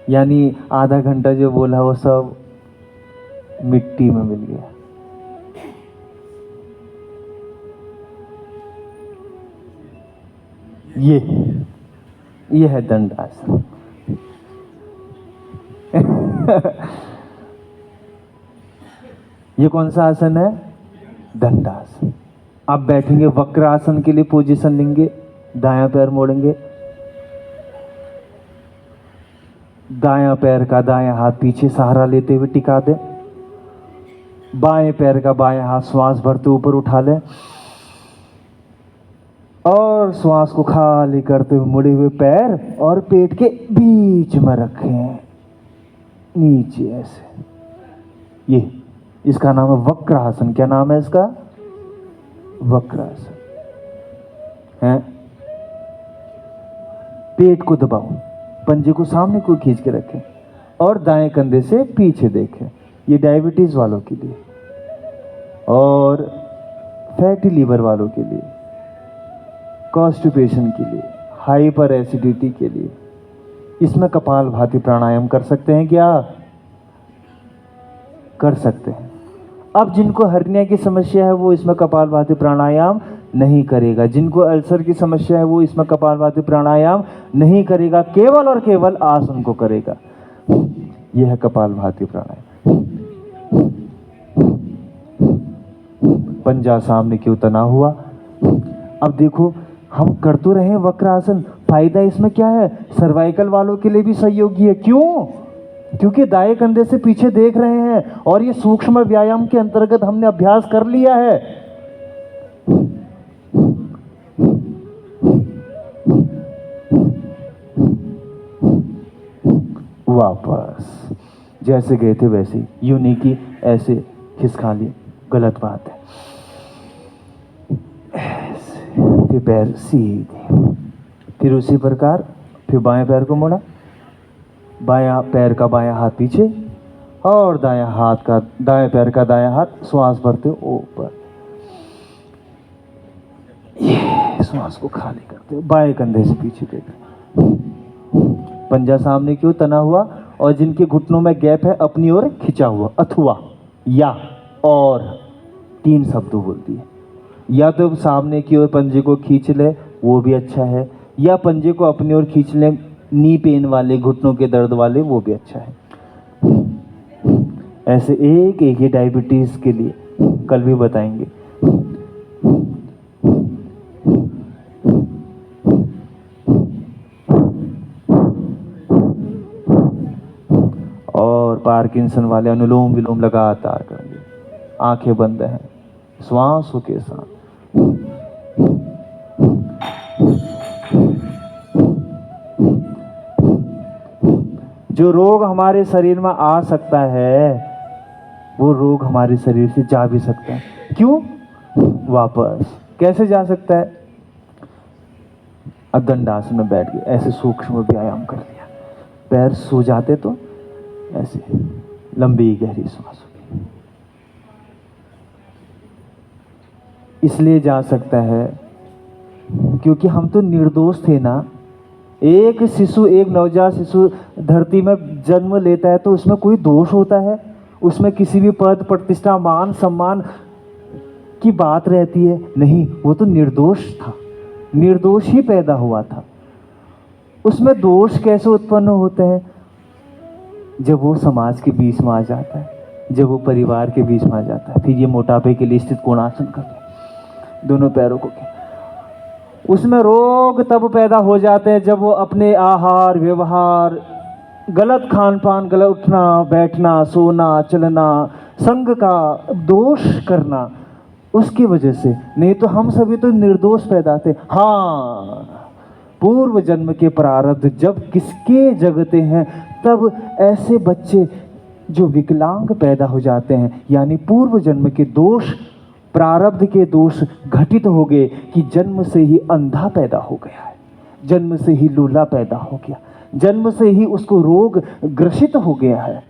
यानी आधा घंटा जो बोला वो सब मिट्टी में मिल गया। ये है दंडासन। ये कौन सा आसन है? दंडासन। आप बैठेंगे वक्रासन के लिए पोजीशन लेंगे। दायां पैर मोड़ेंगे, दायां पैर का दायां हाथ पीछे सहारा लेते हुए टिका दें। बाएं पैर का बायां हाथ श्वास भरते ऊपर उठा लें और श्वास को खाली करते हुए मुड़े हुए पैर और पेट के बीच में रखें, नीचे ऐसे। ये इसका नाम है वक्रासन। क्या नाम है इसका? वक्रासन है। पेट को दबाओ, पंजे को सामने को खींच के रखें और दाएं कंधे से पीछे देखें। ये डायबिटीज वालों के लिए और फैटी लीवर वालों के लिए, कॉन्स्टिपेशन के लिए, हाइपर एसिडिटी के लिए। इसमें कपालभाति प्राणायाम कर सकते हैं क्या? कर सकते हैं। अब जिनको हर्निया की समस्या है वो इसमें कपालभाति प्राणायाम नहीं करेगा। जिनको अल्सर की समस्या है वो इसमें कपालभाति प्राणायाम नहीं करेगा, केवल और केवल आसन को करेगा। यह है कपालभाति प्राणायाम। पंजा सामने क्यों तना हुआ। अब देखो हम कर तो रहे हैं वक्रासन। फायदा इसमें क्या है? सर्वाइकल वालों के लिए भी सहयोगी है। क्यों? क्योंकि दाएं कंधे से पीछे देख रहे हैं और ये सूक्ष्म व्यायाम के अंतर्गत हमने अभ्यास कर लिया है। वापस जैसे गए थे वैसे, यूं नहीं कि ऐसे खिसका लिए, गलत बात है। फिर पैर सीधे, फिर उसी प्रकार फिर बाएं पैर को मोड़ा, बायां पैर का बायां हाथ पीछे, और दाएं पैर का दायां हाथ श्वास भरते हो ऊपर, ये श्वास को खाली करते हो, बाएं कंधे से पीछे देकर, पंजा सामने की ओर तना हुआ और जिनके घुटनों में गैप है अपनी ओर खिंचा हुआ, अथवा या और 3 शब्द बोल दिए। या तो सामने की ओर पंजे को खींच ले, वो भी अच्छा है, या पंजे को अपनी ओर खींच ले, नी पेन वाले, घुटनों के दर्द वाले, वो भी अच्छा है। ऐसे एक एक ही डायबिटीज के लिए कल भी बताएंगे। और पार्किंसन वाले अनुलोम विलोम लगातार करेंगे, आंखें बंद हैं, श्वासों के साथ। जो रोग हमारे शरीर में आ सकता है वो रोग हमारे शरीर से जा भी सकता है। क्यों? वापस कैसे जा सकता है? अब दंडासन में बैठ गए, ऐसे सूक्ष्म व्यायाम कर लिया, पैर सो जाते तो ऐसे लंबी गहरी सांस होगी। इसलिए जा सकता है क्योंकि हम तो निर्दोष थे ना। एक शिशु, एक नवजात शिशु धरती में जन्म लेता है तो उसमें कोई दोष होता है? उसमें किसी भी पद प्रतिष्ठा मान सम्मान की बात रहती है? नहीं, वो तो निर्दोष था, निर्दोष ही पैदा हुआ था। उसमें दोष कैसे उत्पन्न होते हैं? जब वो समाज के बीच में आ जाता है, जब वो परिवार के बीच में आ जाता है। फिर ये मोटापे के लिए स्थित कोणासन कर ले, दोनों पैरों को। उसमें रोग तब पैदा हो जाते हैं जब वो अपने आहार व्यवहार, गलत खान पान, गलत उठना बैठना, सोना चलना, संग का दोष करना, उसकी वजह से। नहीं तो हम सभी तो निर्दोष पैदा थे। हाँ, पूर्व जन्म के प्रारब्ध जब किसके जगते हैं तब ऐसे बच्चे जो विकलांग पैदा हो जाते हैं, यानी पूर्व जन्म के दोष, प्रारब्ध के दोष घटित हो गए कि जन्म से ही अंधा पैदा हो गया है, जन्म से ही लूला पैदा हो गया, जन्म से ही उसको रोग ग्रसित हो गया है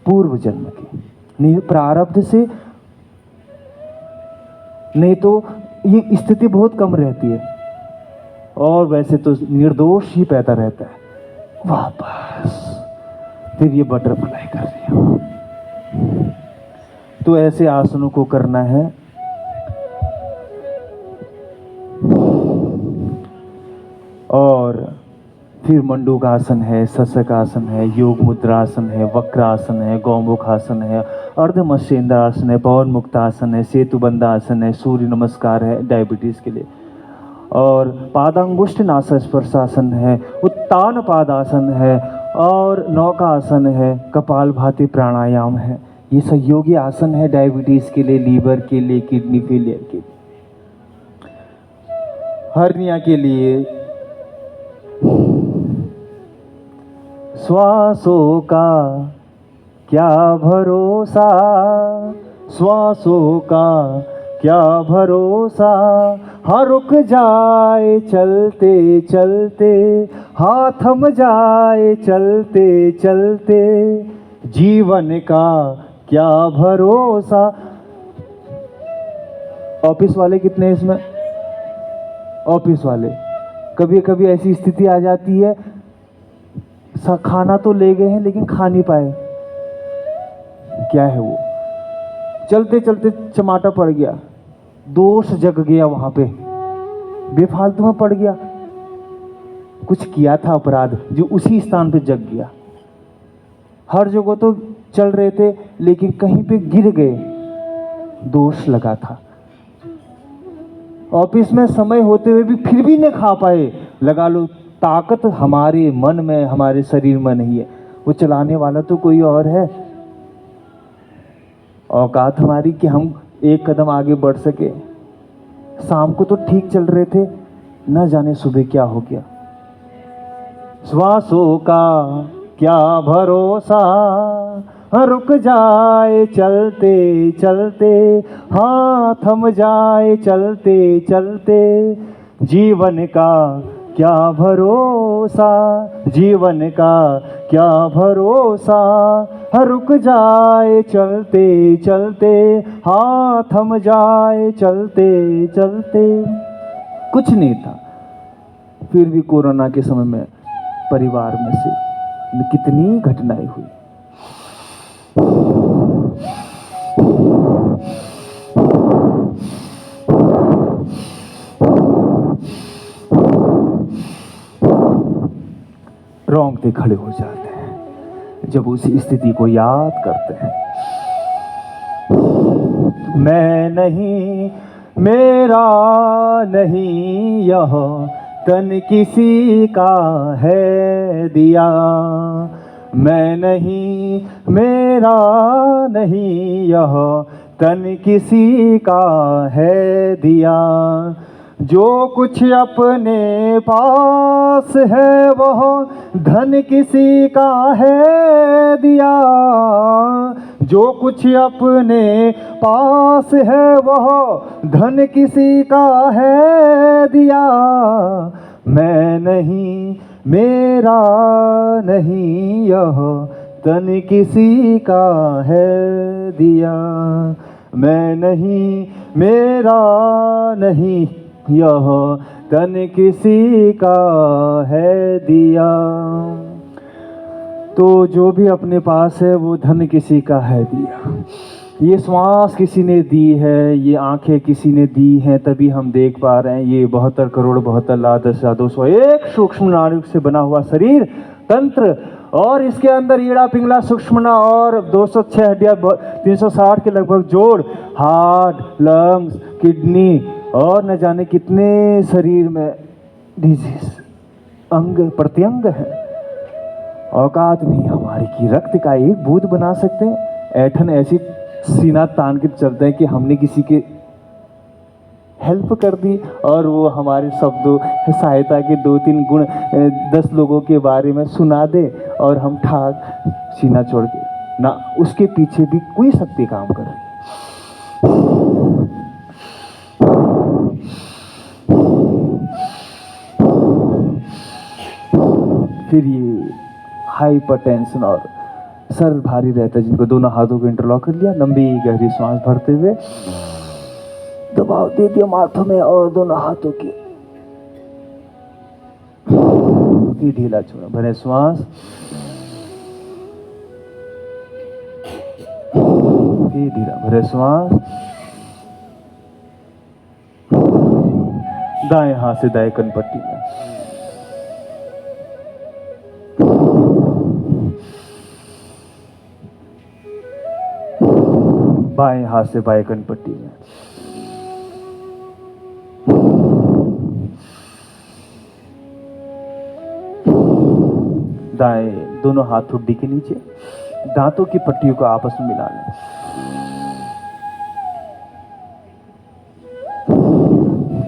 पूर्व जन्म के, नहीं प्रारब्ध से। नहीं तो ये स्थिति बहुत कम रहती है, और वैसे तो निर्दोष ही पैदा रहता है। वापस फिर ये बटरफ्लाई कर रही हो। तो ऐसे आसनों को करना है। और फिर मंडूकासन है, शशकासन है, योग मुद्रासन है, वक्रासन है, गौमुखासन है, अर्धमत्स्येंद्रासन है, पवन मुक्तासन है, सेतुबंधासन है, सूर्य नमस्कार है डायबिटीज के लिए, और पादांगुष्ठ नासास्पर्शासन है, उत्तान पादासन है, और नौकासन है, कपालभाति प्राणायाम है। ये सहयोगी आसन है डायबिटीज के लिए, लीवर के लिए, किडनी फेलियर के लिए, हर्निया के लिए। श्वासों का क्या भरोसा, श्वासों का क्या भरोसा, हाँ रुक जाए चलते चलते, हाँ थम जाए चलते चलते, जीवन का क्या भरोसा। ऑफिस वाले कितने इसमें? ऑफिस वाले, कभी कभी ऐसी स्थिति आ जाती है, खाना तो ले गए हैं लेकिन खा नहीं पाए। क्या है वो? चलते चलते चमाटा पड़ गया, दोष जग गया वहां पे, बेफालतू में पड़ गया, कुछ किया था अपराध जो उसी स्थान पे जग गया। हर जगह तो चल रहे थे लेकिन कहीं पे गिर गए, दोष लगा था। ऑफिस में समय होते हुए भी फिर भी नहीं खा पाए, लगा लो ताकत हमारे मन में, हमारे शरीर में नहीं है, वो चलाने वाला तो कोई और है। औकात हमारी कि हम एक कदम आगे बढ़ सके। शाम को तो ठीक चल रहे थे, न जाने सुबह क्या हो गया। श्वासों का क्या भरोसा, रुक जाए चलते चलते, हाँ थम जाए चलते चलते, जीवन का क्या भरोसा, जीवन का क्या भरोसा, रुक जाए चलते चलते, हाथ थम जाए चलते चलते। कुछ नहीं था, फिर भी कोरोना के समय में परिवार में से कितनी घटनाएं हुई। रोंगटे खड़े हो जाते हैं जब उस स्थिति को याद करते हैं। मैं नहीं, मेरा नहीं, यह तन किसी का है दिया। मैं नहीं, मेरा नहीं, यह तन किसी का है दिया। जो कुछ अपने पास है वह धन किसी का है दिया। जो कुछ अपने पास है वह धन किसी का है दिया। मैं नहीं, मेरा नहीं, यह तन किसी का है दिया। मैं नहीं, मेरा नहीं, यह तन किसी का है दिया। तो जो भी अपने पास है वो धन किसी का है दिया। ये श्वास किसी ने दी है, ये आंखें किसी ने दी हैं, तभी हम देख पा रहे हैं। ये 72 करोड़ 72 लाख 10,201 सूक्ष्म नाड़ियों से बना हुआ शरीर तंत्र, और इसके अंदर ईड़ा पिंगला सुषुम्ना और 206 हड्डियां, 360 के लगभग जोड़, हार्ट, लंग्स, किडनी और न जाने कितने शरीर में डिजीज अंग प्रत्यंग है। औकात नहीं हमारी कि रक्त का एक बूंद बना सकते हैं। ऐठन ऐसी सीना तान के चलते हैं कि हमने किसी के हेल्प कर दी और वो हमारे शब्दों सहायता के 2-3 गुण 10 लोगों के बारे में सुना दे और हम ठाक सीना छोड़ के ना, उसके पीछे भी कोई शक्ति काम कर रही है। फिर ये हाइपरटेंशन और सर भारी रहता है, जिनको दोनों हाथों को इंटरलॉक कर लिया, लंबी गहरी सांस भरते हुए दबाव दे दिया माथों में और दोनों हाथों की फिर ढीला छोड़ा। भरे श्वास, फिर ढीला, भरे श्वास। दाएं हाथ से दाएं कनपट्टी में, बाएं हाथ से बाएं कनपट्टी में, दाएं दोनों हाथ ठुड्डी के नीचे, दांतों की पट्टियों को आपस में मिला लें।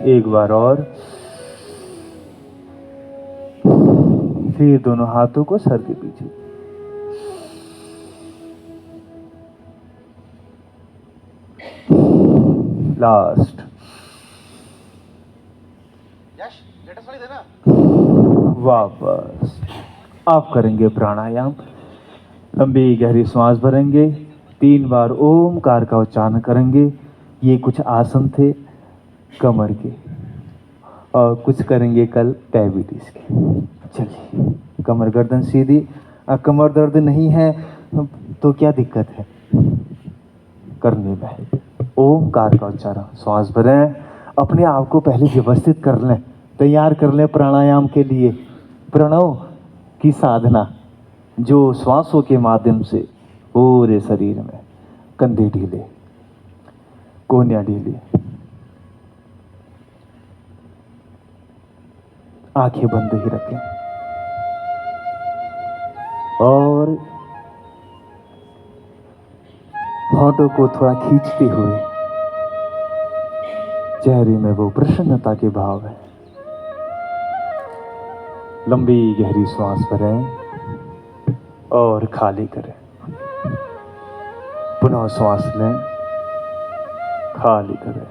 एक बार और, फिर दोनों हाथों को सर के पीछे। लास्ट, वापस आप करेंगे प्राणायाम। लंबी गहरी सांस भरेंगे, 3 बार ओमकार का उच्चारण करेंगे। ये कुछ आसन थे कमर के और कुछ करेंगे कल डायबिटीज के। चलिए, कमर गर्दन सीधी। कमर दर्द नहीं है तो क्या दिक्कत है करने में? ओमकार का उच्चारण, श्वास भरें, अपने आप को पहले व्यवस्थित कर लें, तैयार कर लें प्राणायाम के लिए। प्रणव की साधना जो श्वासों के माध्यम से पूरे शरीर में, कंधे ढीले, कोहनियां ढीली, आंखें बंद ही रखें और होठों को थोड़ा खींचते हुए चेहरे में वो प्रसन्नता के भाव है। लंबी गहरी सांस भरें और खाली करें। पुनः सांस लें, खाली करें।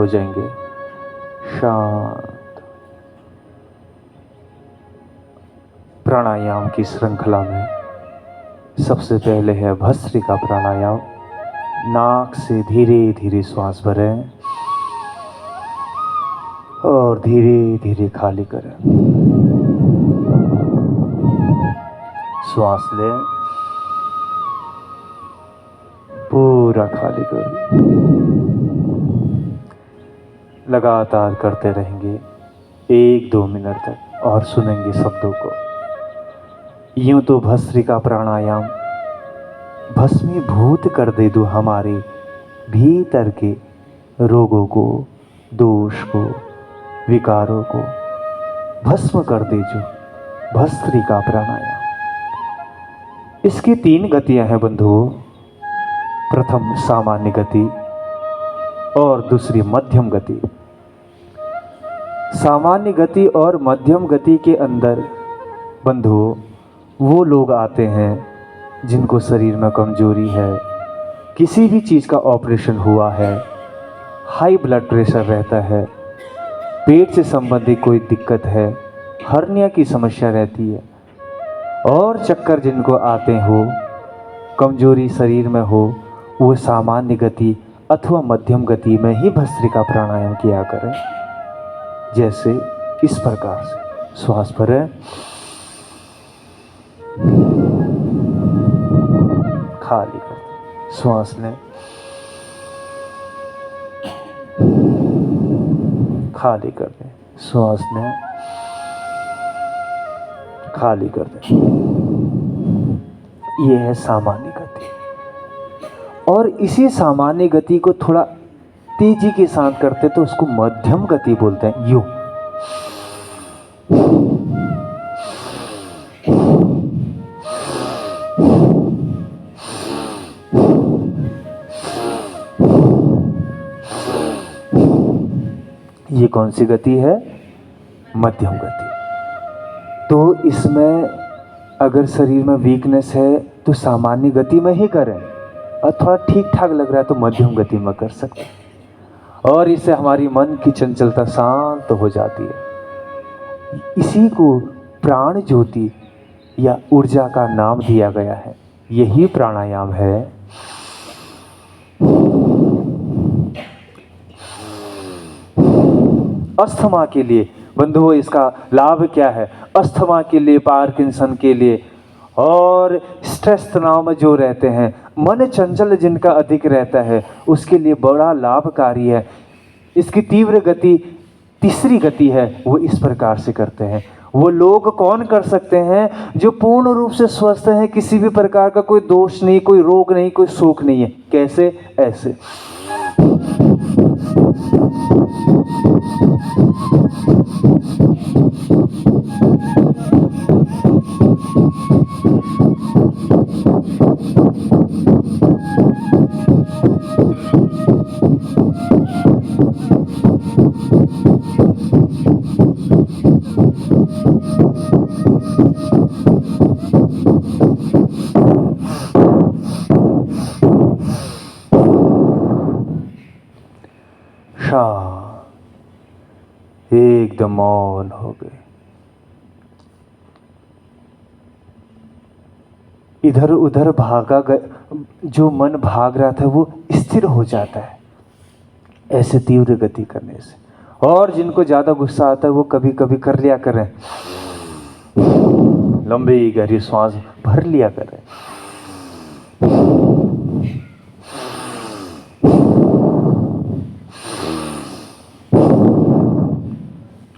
हो जाएंगे शांत। प्राणायाम की श्रृंखला में सबसे पहले है भस्त्रिका प्राणायाम। नाक से धीरे धीरे श्वास भरें और धीरे धीरे खाली करें। श्वास लें, पूरा खाली करें। लगातार करते रहेंगे 1-2 मिनट तक और सुनेंगे शब्दों को। यूं तो भस्त्रिका प्राणायाम भस्मीभूत कर दे दो हमारे भीतर के रोगों को, दोष को, विकारों को भस्म कर दे जो भस्त्रिका प्राणायाम। इसकी 3 गतियां हैं बंधुओं। प्रथम सामान्य गति और दूसरी मध्यम गति। सामान्य गति और मध्यम गति के अंदर बंधुओं वो लोग आते हैं जिनको शरीर में कमजोरी है, किसी भी चीज़ का ऑपरेशन हुआ है, हाई ब्लड प्रेशर रहता है, पेट से संबंधित कोई दिक्कत है, हर्निया की समस्या रहती है, और चक्कर जिनको आते हो, कमजोरी शरीर में हो, वो सामान्य गति अथवा मध्यम गति में ही भस्त्रिका प्राणायाम किया करें। जैसे इस प्रकार से श्वास भरें, खाली करें, श्वास लें, खाली कर दें, श्वास लें, खाली कर दें। ये है सामान्य गति। और इसी सामान्य गति को थोड़ा तेजी के साथ करते तो उसको मध्यम गति बोलते हैं। यूं ये कौन सी गति है? मध्यम गति। तो इसमें अगर शरीर में वीकनेस है तो सामान्य गति में ही करें, और थोड़ा ठीक ठाक लग रहा है तो मध्यम गति में कर सकते हैं, और इससे हमारी मन की चंचलता शांत हो जाती है। इसी को प्राण ज्योति या ऊर्जा का नाम दिया गया है। यही प्राणायाम है। अस्थमा के लिए बंधुओं इसका लाभ क्या है? अस्थमा के लिए, पार्किंसन के लिए, और स्ट्रेस तनाव में जो रहते हैं, मन चंचल जिनका अधिक रहता है, उसके लिए बड़ा लाभकारी है। इसकी तीव्र गति, तीसरी गति है, वो इस प्रकार से करते हैं। वो लोग कौन कर सकते हैं? जो पूर्ण रूप से स्वस्थ हैं, किसी भी प्रकार का कोई दोष नहीं, कोई रोग नहीं, कोई शोक नहीं है। कैसे? ऐसे एकदम मौन हो गए। इधर उधर जो मन भाग रहा था वो स्थिर हो जाता है ऐसे तीव्र गति करने से। और जिनको ज्यादा गुस्सा आता है वो कभी कभी कर लिया करें, लंबी गहरी श्वास भर लिया करें।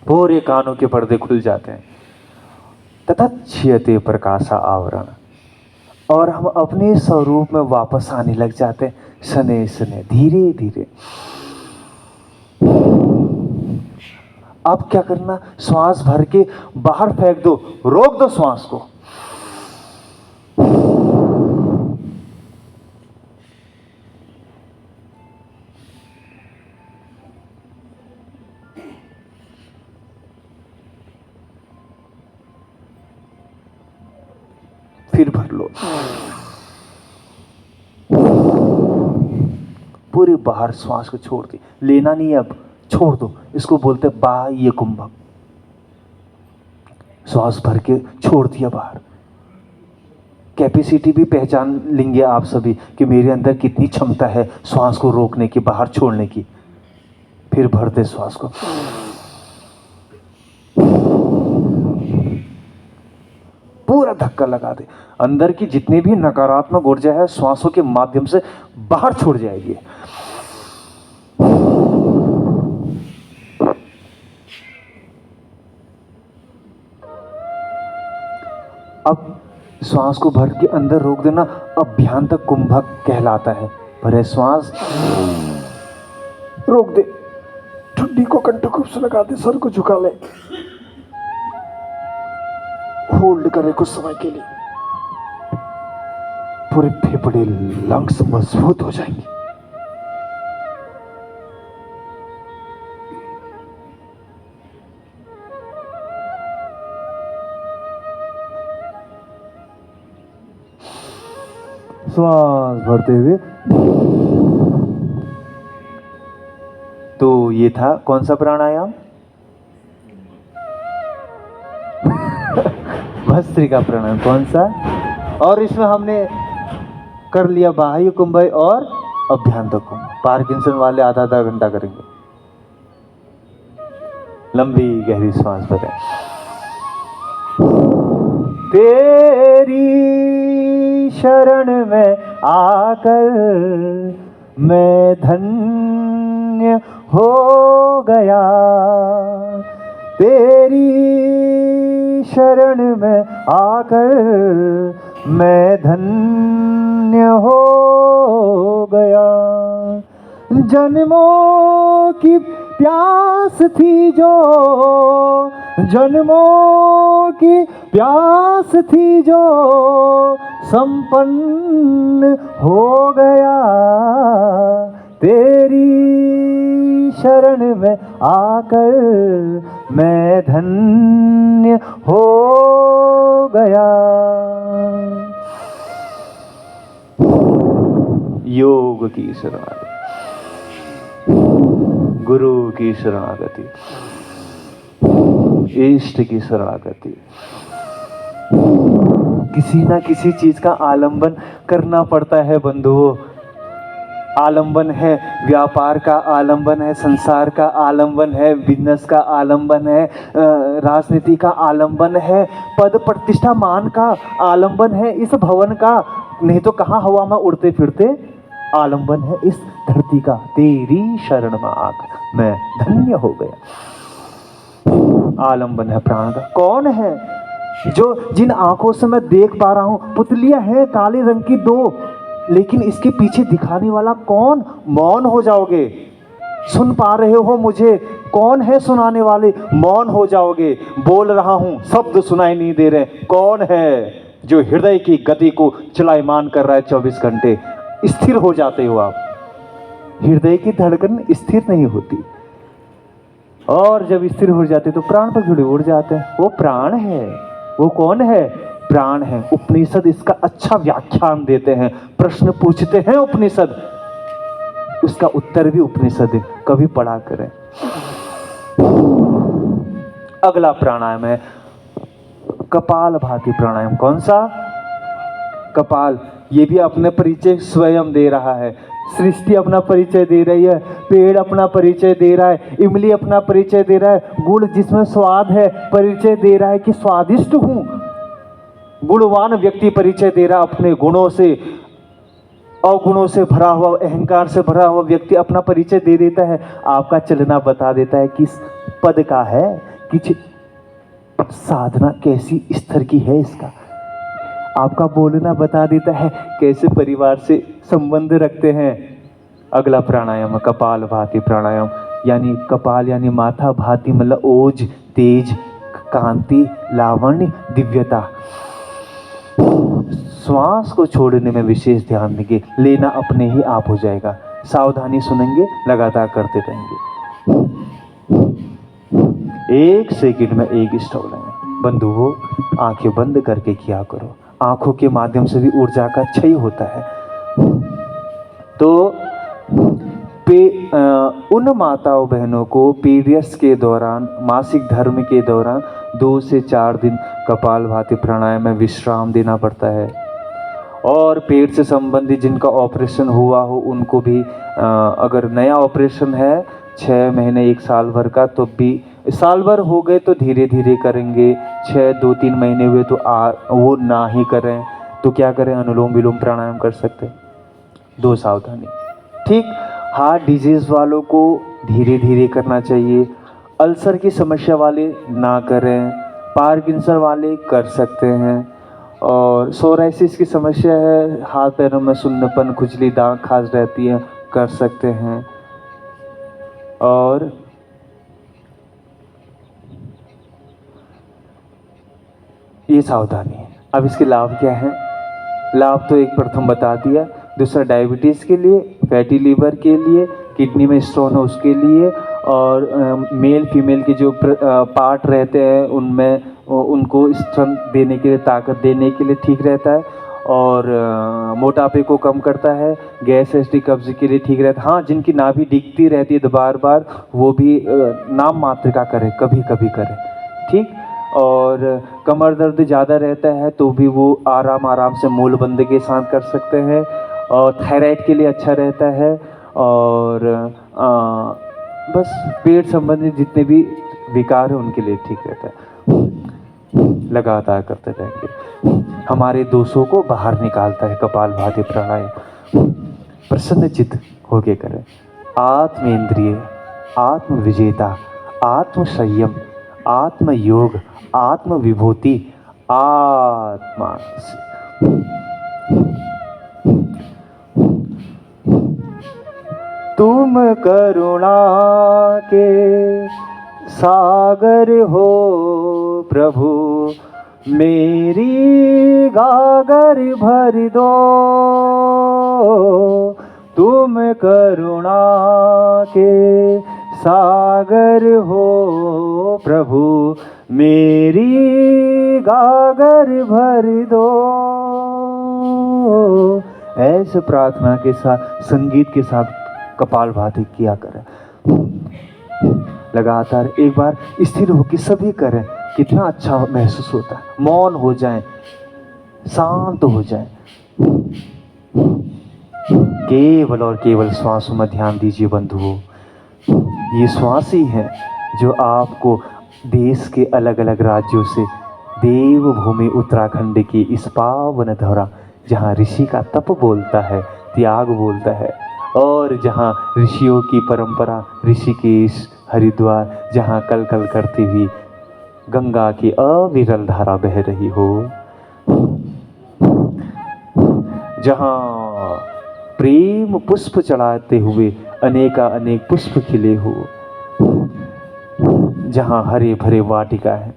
पूरे कानों के पर्दे खुल जाते हैं। तथा क्षीयते प्रकाशा आवरण, और हम अपने स्वरूप में वापस आने लग जाते हैं सने सने, धीरे धीरे। अब क्या करना? श्वास भर के बाहर फेंक दो, रोक दो श्वास को। फिर भर लो। पूरे बाहर श्वास को छोड़ दी, लेना नहीं है अब, छोड़ दो। इसको बोलते बाह्य कुंभक। श्वास भर के छोड़ दिया बाहर। कैपेसिटी भी पहचान लेंगे आप सभी कि मेरे अंदर कितनी क्षमता है श्वास को रोकने की, बाहर छोड़ने की। फिर भर दे श्वास को, पूरा धक्का लगा दे। अंदर की जितनी भी नकारात्मक ऊर्जा है श्वासों के माध्यम से बाहर छोड़ जाएगी। अब श्वास को भर के अंदर रोक देना अभ्यांतर कुंभक कहलाता है। भरे श्वास, रोक दे, ठुड्डी को कंठकूप से लगा दे, सर को झुका ले, होल्ड करे कुछ समय के लिए। पूरे फेफड़े लंग्स मजबूत हो जाएंगे। श्वास भरते हुए। तो ये था कौन सा प्राणायाम? भस्त्रिका प्राणायाम। कौन सा? और इसमें हमने कर लिया बाह्य कुंभ और अभ्यांतर कुंभ। पार्किंसन वाले आधा आधा घंटा करेंगे। लंबी गहरी श्वास भरें। तेरी शरण में आकर मैं धन्य हो गया, तेरी शरण में आकर मैं धन्य हो गया। जन्मों की प्यास थी जो, जन्मों की प्यास थी जो संपन्न हो गया, तेरी शरण में आकर मैं धन्य हो गया। योग की शरणागति, गुरु की शरणागति, इष्ट की शरणागति। किसी ना किसी चीज का आलंबन करना पड़ता है बंधुओं। आलंबन है व्यापार का, आलंबन है संसार का, आलंबन है बिजनेस का, आलंबन है राजनीति का, आलंबन है पद प्रतिष्ठा मान का, आलंबन है इस भवन का, नहीं तो कहाँ हवा में उड़ते फिरते। आलंबन है इस धरती का। तेरी शरण में आकर मैं धन्य हो गया। आलंबन है प्राण का। कौन है जो जिन आंखों से मैं देख पा रहा हूं? पुतलियां हैं काले रंग की दो, लेकिन इसके पीछे दिखाने वाला कौन? मौन हो जाओगे। सुन पा रहे हो मुझे? कौन है सुनाने वाले? मौन हो जाओगे। बोल रहा हूं, शब्द सुनाई नहीं दे रहे। कौन है जो हृदय की गति को चलायमान कर रहा है 24 घंटे? स्थिर हो जाते हो आप। हृदय की धड़कन स्थिर नहीं होती, और जब स्थिर हो जाते तो प्राण पर जुड़े उड़ जाते हैं। वो प्राण है। वो कौन है? प्राण है। उपनिषद इसका अच्छा व्याख्यान देते हैं। प्रश्न पूछते हैं उपनिषद, उसका उत्तर भी उपनिषद है। कभी पढ़ा करें। अगला प्राणायाम है कपालभाति प्राणायाम। कौन सा? कपाल। ये भी अपने परिचय स्वयं दे रहा है। सृष्टि अपना परिचय दे रही है, पेड़ अपना परिचय दे रहा है, इमली अपना परिचय दे रहा है, गुड़ जिसमें स्वाद है परिचय दे रहा है कि स्वादिष्ट हूं। गुणवान व्यक्ति परिचय दे रहा अपने गुणों से। अवगुणों से भरा हुआ, अहंकार से भरा हुआ व्यक्ति अपना परिचय दे देता है। आपका चलना बता देता है किस पद का है, किस साधना कैसी स्तर की है इसका। आपका बोलना बता देता है कैसे परिवार से संबंध रखते हैं। अगला प्राणायाम कपालभाति प्राणायाम, यानी कपाल यानी माथा, भाति मतलब ओज, तेज, कांति, लावण्य, दिव्यता। श्वास को छोड़ने में विशेष ध्यान देंगे। लेना अपने ही आप हो जाएगा। सावधानी सुनेंगे, लगातार करते रहेंगे। 1 सेकंड में एक स्टॉप लेंगे। बंधुओं, आंखें बंद करके किया करो। आंखों के माध्यम से भी ऊर्जा का क्षय होता है। तो उन माताओं बहनों को पीरियड्स के दौरान, मासिक धर्म के दौरान 2 से 4 दिन कपालभाति प्राणायाम में विश्राम देना पड़ता है। और पेट से संबंधित जिनका ऑपरेशन हुआ हो उनको भी अगर नया ऑपरेशन है 6 महीने 1 साल भर का, तो भी साल भर हो गए तो धीरे धीरे करेंगे, 2-3 महीने हुए तो वो ना ही करें तो क्या करें, अनुलोम विलोम प्राणायाम कर सकते हैं। 2 सावधानी, ठीक। हार्ट डिजीज़ वालों को धीरे धीरे करना चाहिए, अल्सर की समस्या वाले ना करें, पार्किंसन वाले कर सकते हैं, और सोराइसिस की समस्या है, हाथ पैरों में सुन्नपन, खुजली, दाग, खाज रहती है, कर सकते हैं। और ये सावधानी है। अब इसके लाभ क्या हैं? लाभ तो एक प्रथम बता दिया, दूसरा डायबिटीज़ के लिए, फैटी लीवर के लिए, किडनी में स्टोन है उसके लिए, और मेल फीमेल के जो पार्ट रहते हैं उनमें उनको स्ट्रेंथ देने के लिए, ताकत देने के लिए ठीक रहता है, और मोटापे को कम करता है, गैस एसिडिक कब्ज के लिए ठीक रहता है। हाँ, जिनकी नाभि दिखती रहती है बार बार, वो भी नाम मात्र का करें, कभी कभी करें, ठीक। और कमर दर्द ज़्यादा रहता है तो भी वो आराम से मूलबंद के साथ कर सकते हैं, और थायराइड के लिए अच्छा रहता है, और बस पेट संबंधित जितने भी विकार हैं उनके लिए ठीक रहता है। लगातार करते रहेंगे, हमारे दोषों को बाहर निकालता है कपालभाति प्राणायाम। प्रसन्न चित्त होके करें। आत्मेंद्रिय, आत्म विजेता, आत्म संयम, आत्म योग, आत्म विभूति, आत्मा तुम करुणा के सागर हो प्रभु, मेरी गागर भर दो। तुम करुणा के सागर हो प्रभु, मेरी गागर भर दो। ऐसे प्रार्थना के साथ, संगीत के साथ कपालभाति किया करें। लगातार एक बार स्थिर होकर सभी करें, कितना अच्छा महसूस होता है। मौन हो जाएं, शांत हो जाएं, केवल और केवल श्वासों में ध्यान दीजिए बंधुओं। ये श्वास ही है जो आपको देश के अलग अलग राज्यों से देवभूमि उत्तराखंड की इस पावन धरा, जहाँ ऋषि का तप बोलता है, त्याग बोलता है, और जहाँ ऋषियों की परंपरा, ऋषिकेश, हरिद्वार, जहाँ कल कल करती हुई गंगा की अविरल धारा बह रही हो, जहाँ प्रेम पुष्प चढ़ाते हुए अनेक पुष्प खिले हो, जहाँ हरे भरे वाटिका है,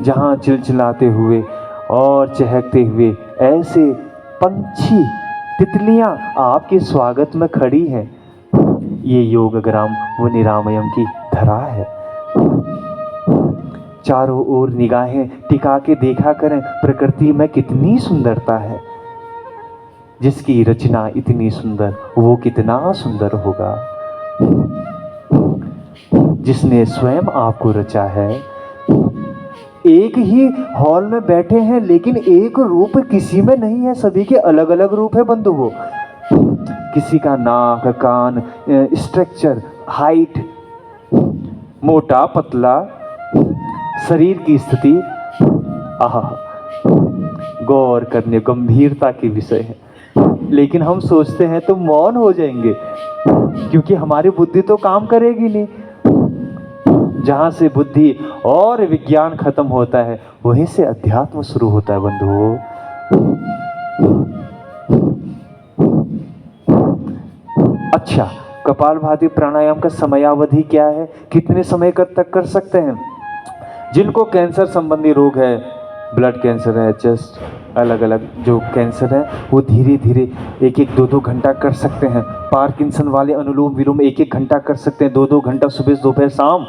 जहाँ चिलचिलाते हुए और चहकते हुए ऐसे पंछी, तितलियां आपके स्वागत में खड़ी हैं। ये योग ग्राम व निरामयम की धरा है। चारों ओर निगाहें टिका के देखा करें, प्रकृति में कितनी सुंदरता है। जिसकी रचना इतनी सुंदर, वो कितना सुंदर होगा। जिसने स्वयं आपको रचा है। एक ही हॉल में बैठे हैं लेकिन एक रूप किसी में नहीं है, सभी के अलग अलग रूप है बंधुओं। किसी का नाक, कान, स्ट्रक्चर, हाइट, मोटा पतला, शरीर की स्थिति, आहा, गौर करने गंभीरता के विषय है। लेकिन हम सोचते हैं तो मौन हो जाएंगे, क्योंकि हमारी बुद्धि तो काम करेगी नहीं। जहाँ से बुद्धि और विज्ञान खत्म होता है, वहीं से अध्यात्म शुरू होता है बंधुओं। अच्छा, कपालभाति प्राणायाम का समयावधि क्या है? कितने समय तक कर सकते हैं? जिनको कैंसर संबंधी रोग है, ब्लड कैंसर है, चेस्ट, अलग अलग जो कैंसर है, वो धीरे धीरे 1-1, 2-2 घंटा कर सकते हैं। पार्किंसन वाले अनुलोम विलोम 1-1 घंटा कर सकते हैं, 2-2 घंटा सुबह दोपहर शाम।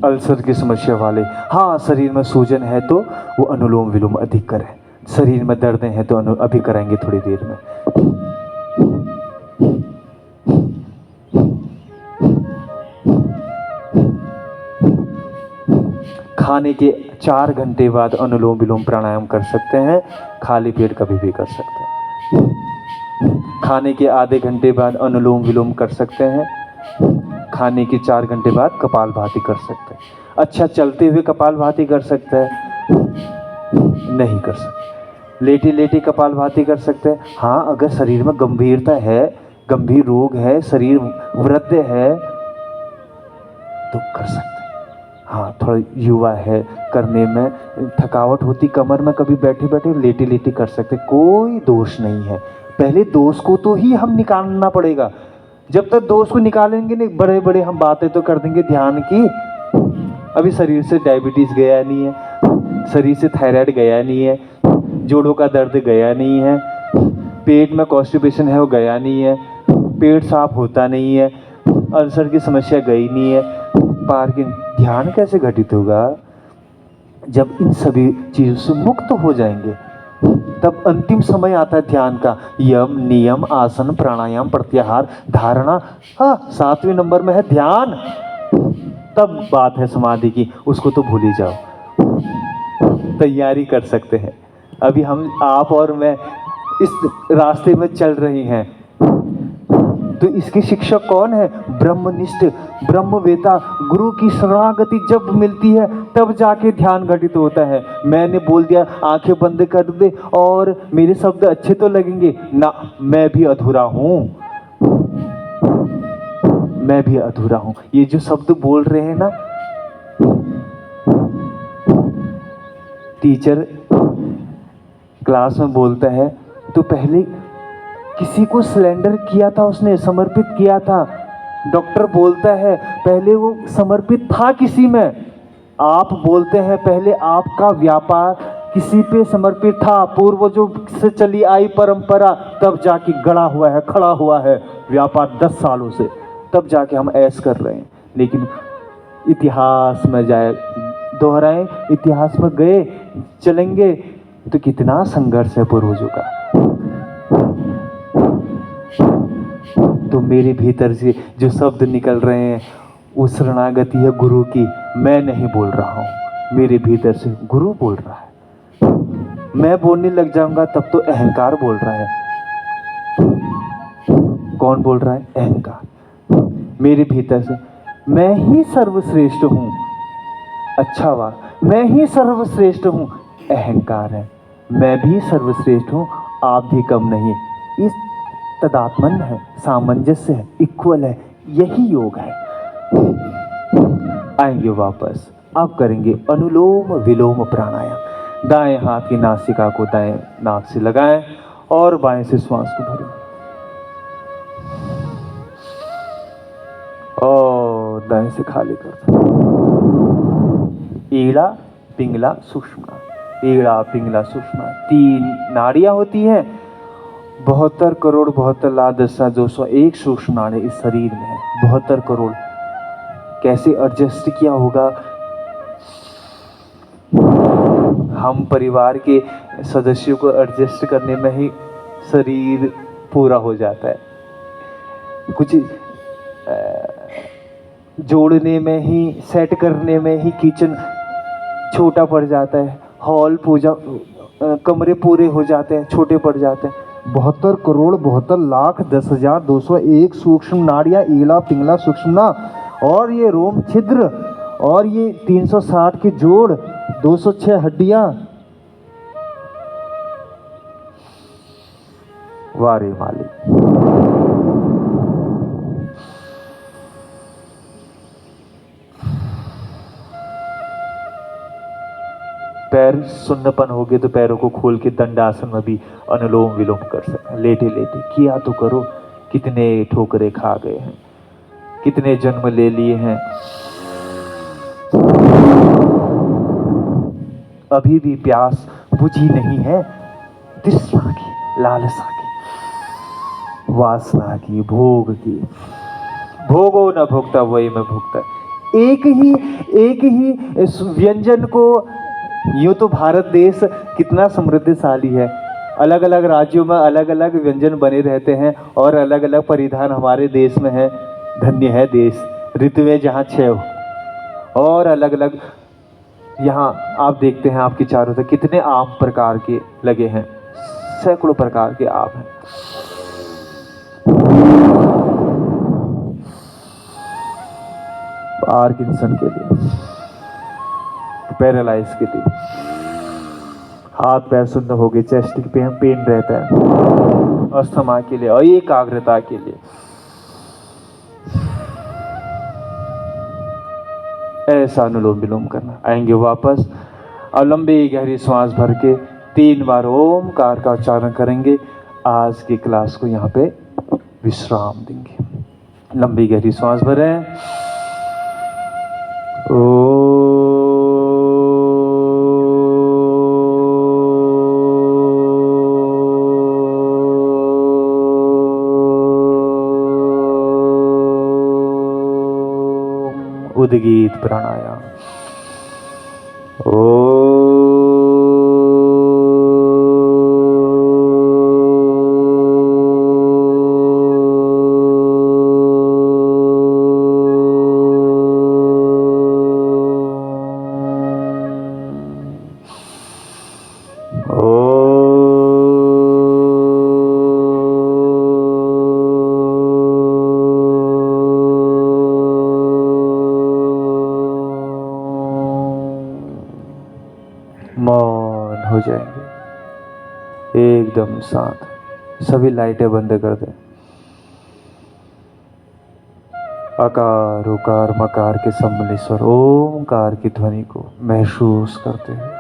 अल्सर की समस्या वाले, हाँ, शरीर में सूजन है तो वो अनुलोम विलोम अधिक करें। शरीर में दर्द हैं तो अभी कराएंगे थोड़ी देर में। खाने के 4 घंटे बाद अनुलोम विलोम प्राणायाम कर सकते हैं, खाली पेट कभी भी कर सकते हैं। खाने के आधे घंटे बाद अनुलोम विलोम कर सकते हैं, खाने के 4 घंटे बाद कपालभाति कर सकते हैं। अच्छा, चलते हुए कपालभाति कर सकते हैं? नहीं कर सकते। लेटे लेटे कपालभाति कर सकते हैं? हाँ, अगर शरीर में गंभीरता है, गंभीर रोग है, शरीर वृद्ध है तो कर सकते हैं। हाँ, थोड़ा युवा है, करने में थकावट होती कमर में, कभी बैठे बैठे लेटे लेटे कर सकते, कोई दोष नहीं है। पहले दोष को तो ही हम निकालना पड़ेगा। जब तक दोष को निकालेंगे नहीं, बड़े बड़े हम बातें तो कर देंगे ध्यान की। अभी शरीर से डायबिटीज गया नहीं है, शरीर से थायराइड गया नहीं है, जोड़ों का दर्द गया नहीं है, पेट में कॉन्स्टिपेशन है वो गया नहीं है, पेट साफ होता नहीं है, अल्सर की समस्या गई नहीं है, पार्किंग। ध्यान कैसे घटित होगा? जब इन सभी चीजों से मुक्त हो जाएंगे तब अंतिम समय आता है ध्यान का। यम, नियम, आसन, प्राणायाम, प्रत्याहार, धारणा। हाँ, 7वें नंबर में है ध्यान। तब बात है समाधि की, उसको तो भूल ही जाओ। तैयारी कर सकते हैं। अभी हम, आप और मैं इस रास्ते में चल रहे हैं, तो इसके शिक्षक कौन है? ब्रह्मनिष्ठ, ब्रह्मवेता, गुरु की शरणागति जब मिलती है तब जाके ध्यान घटित होता है। मैंने बोल दिया आंखें बंद कर दे और मेरे शब्द अच्छे तो लगेंगे ना, मैं भी अधूरा हूँ, मैं भी अधूरा हूँ। ये जो शब्द बोल रहे हैं ना, टीचर क्लास में बोलता है तो पहले किसी को सिलेंडर किया था, उसने समर्पित किया था। डॉक्टर बोलता है पहले वो समर्पित था किसी में। आप बोलते हैं पहले आपका व्यापार किसी पे समर्पित था, पूर्वजों से चली आई परंपरा, तब जाके गड़ा हुआ है, खड़ा हुआ है व्यापार 10 सालों से, तब जाके हम ऐश कर रहे हैं। लेकिन इतिहास में जाए, दोहराएं, इतिहास में गए चलेंगे तो कितना संघर्ष है पूर्वजों का। तो मेरे भीतर से जो शब्द निकल रहे हैं वो शरणागति है गुरु की। मैं नहीं बोल रहा हूँ, मेरे भीतर से गुरु बोल रहा है। मैं बोलने लग जाऊंगा तब तो अहंकार बोल रहा है। कौन बोल रहा है? अहंकार। मेरे भीतर से मैं ही सर्वश्रेष्ठ हूँ, अच्छा वाह, मैं ही सर्वश्रेष्ठ हूँ, अहंकार है। मैं भी सर्वश्रेष्ठ हूँ, आप भी कम नहीं। इस तदात्मन है, सामंजस्य है, इक्वल है, यही योग है। आएंगे वापस, अब करेंगे अनुलोम विलोम प्राणायाम। दाएं हाथ की नासिका को दाएं नाक से लगाएं और बाएं से श्वास को भरें और दाएं से खाली कर दें। ईड़ा, पिंगला, सुषुम्ना, ईड़ा, पिंगला, सुषुम्ना, 3 नाड़ियां होती हैं। 72 करोड़ 72 लाख 10,201 सूक्ष्म नाड़ी इस शरीर में है। 72 करोड़। कैसे एडजस्ट किया होगा? हम परिवार के सदस्यों को एडजस्ट करने में ही शरीर पूरा हो जाता है, कुछ जोड़ने में ही, सेट करने में ही किचन छोटा पड़ जाता है, हॉल पूजा कमरे पूरे हो जाते हैं, छोटे पड़ जाते हैं। 72 करोड़ 72 लाख 10,201 सूक्ष्म नाड़ियाँ, ईड़ा, पिंगला, सुषुम्ना, और ये रोम छिद्र, और ये 360 के जोड़, 206 हड्डियां। वारे मालिक। पैर सुन्नपन हो गए तो पैरों को खोल के दंडासन में भी अनुलोम विलोम कर सकते हैं। लेटे लेटे किया तो करो। कितने ठोकरे खा गए हैं, कितने जन्म ले लिए हैं, अभी भी प्यास बुझी नहीं है। तृष्णा की, लालसा की, वासना की, भोग की। भोगो न भोगता वही में भोगता। एक ही व्यंजन को यूँ तो भारत देश कितना समृद्धशाली है, अलग अलग राज्यों में अलग अलग व्यंजन बने रहते हैं और अलग अलग परिधान हमारे देश में है। धन्य है देश, ऋतुएं जहाँ 6 हो और अलग अलग। यहाँ आप देखते हैं आपके चारों तरफ कितने आम प्रकार के लगे हैं, सैकड़ों प्रकार के आम हैं। पार्किंसन के लिए, पैरालाइज के लिए, हाथ पैर सुन्न हो गए, चेस्ट पे पेन रहता है, अस्थमा के लिए और एकाग्रता के लिए। ऐसा अनुलोम विलोम करना। आएंगे वापस और लंबी गहरी सांस भर के 3 बार ओमकार का उच्चारण करेंगे। आज की क्लास को यहाँ पे विश्राम देंगे। लंबी गहरी सांस भरें। उद्गीत प्राणायाम। मौन हो जाएंगे, एकदम शांत। सभी लाइटें बंद कर दें। अकार उकार मकार के सम्मिलित स्वर ओमकार की ध्वनि को महसूस करते हैं।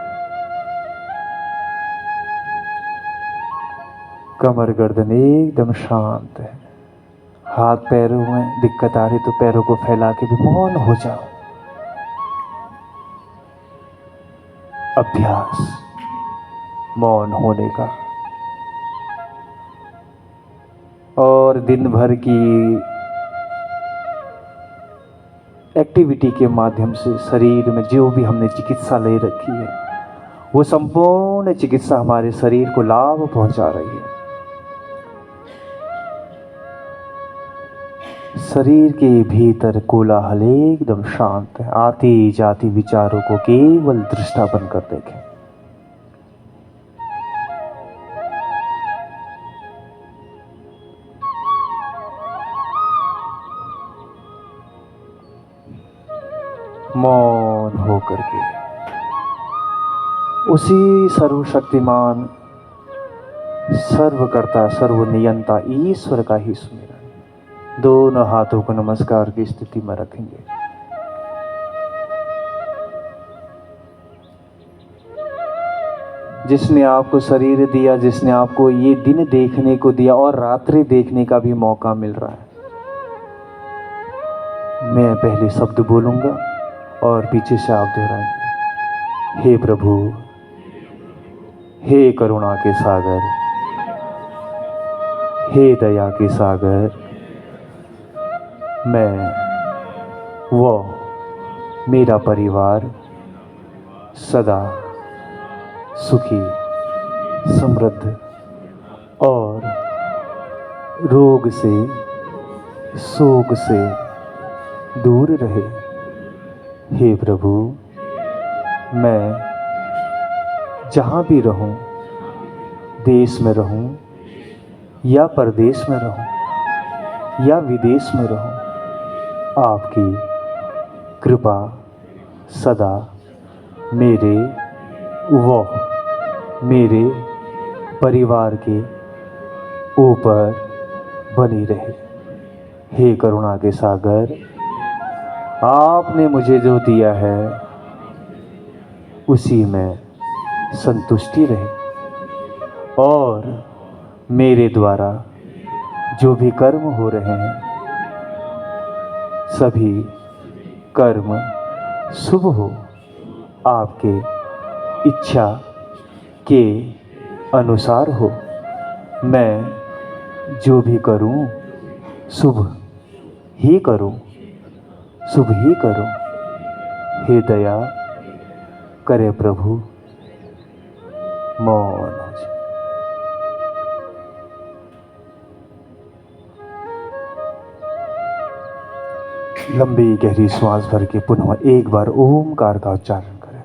कमर गर्दन एकदम शांत है। हाथ पैरों में दिक्कत आ रही तो पैरों को फैला के भी मौन हो जाओ। अभ्यास मौन होने का। और दिन भर की एक्टिविटी के माध्यम से शरीर में जो भी हमने चिकित्सा ले रखी है वो संपूर्ण चिकित्सा हमारे शरीर को लाभ पहुंचा रही है। शरीर के भीतर कोलाहल एकदम शांत है। आती जाती विचारों को केवल दृष्टा बनकर देखें। मौन होकर के उसी सर्वशक्तिमान, सर्वकर्ता, सर्वनियंता ईश्वर का ही सुमिरन। दोनों हाथों को नमस्कार की स्थिति में रखेंगे। जिसने आपको शरीर दिया, जिसने आपको ये दिन देखने को दिया और रात्रि देखने का भी मौका मिल रहा है। मैं पहले शब्द बोलूंगा और पीछे से आप दोहराएंगे। हे प्रभु, हे करुणा के सागर, हे दया के सागर, मैं वो मेरा परिवार सदा सुखी, समृद्ध और रोग से, शोक से दूर रहे। हे प्रभु, मैं जहाँ भी रहूं, देश में रहूं या परदेश में रहूं या विदेश में रहूं, आपकी कृपा सदा मेरे परिवार के ऊपर बनी रहे। हे करुणा के सागर, आपने मुझे जो दिया है उसी में संतुष्टि रहे और मेरे द्वारा जो भी कर्म हो रहे हैं सभी कर्म शुभ हो, आपके इच्छा के अनुसार हो। मैं जो भी करूं शुभ ही करूं, शुभ ही करूं। हे दया करे प्रभु, मौन हो जाए। लंबी गहरी श्वास भर के पुनः एक बार ओमकार का उच्चारण करें।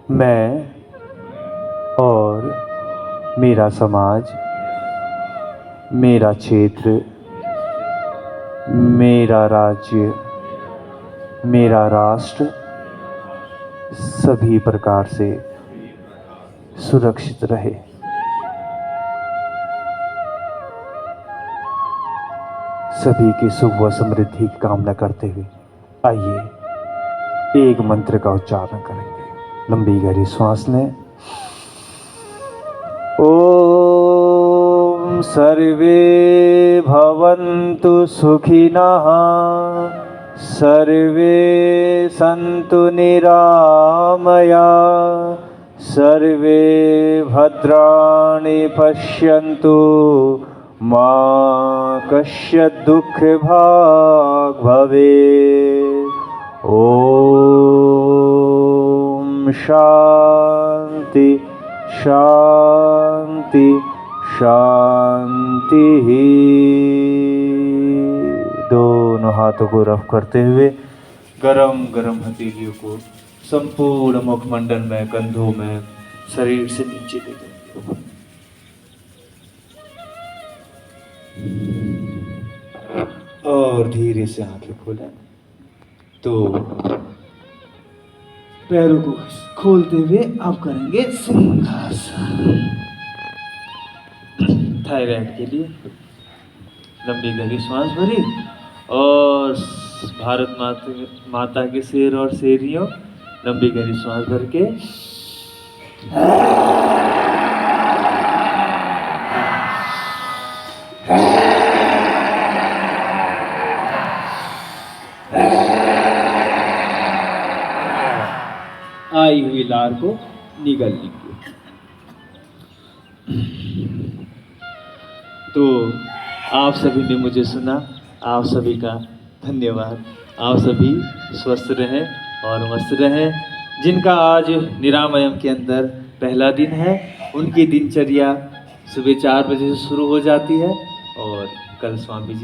मैं और मेरा समाज, मेरा क्षेत्र, मेरा राज्य, मेरा राष्ट्र सभी प्रकार से सुरक्षित रहे। सभी की सुख व समृद्धि की कामना करते हुए आइए एक मंत्र का उच्चारण करेंगे। लंबी गहरी श्वास लें। ओम सर्वे भवन्तु सुखिनः, सर्वे सन्तु निरामया, सर्वे भद्राणि पश्यन्तु मा कश्चित् दुःखभाग् भवेत्। ओम शांति शांति शांति। दोनों हाथों को रफ करते हुए गरम गरम हथेलियों को संपूर्ण मुखमंडल में, कंधों में, शरीर से नीचे ले जाएंगे। और धीरे से आंखें खोलें तो पैरों को खोलते हुए आप करेंगे सिंहासन। थायराइड के लिए लंबी गहरी श्वास भरी और भारत माता के शेर और शेरियों लंबी गहरी श्वास भर के आई हुई लार को निगल लीजिए। तो आप सभी ने मुझे सुना, आप सभी का धन्यवाद। आप सभी स्वस्थ रहें और मस्त रहें। जिनका आज निरामयम के अंदर पहला दिन है, उनकी दिनचर्या सुबह 4 बजे से शुरू हो जाती है और कल स्वामी जी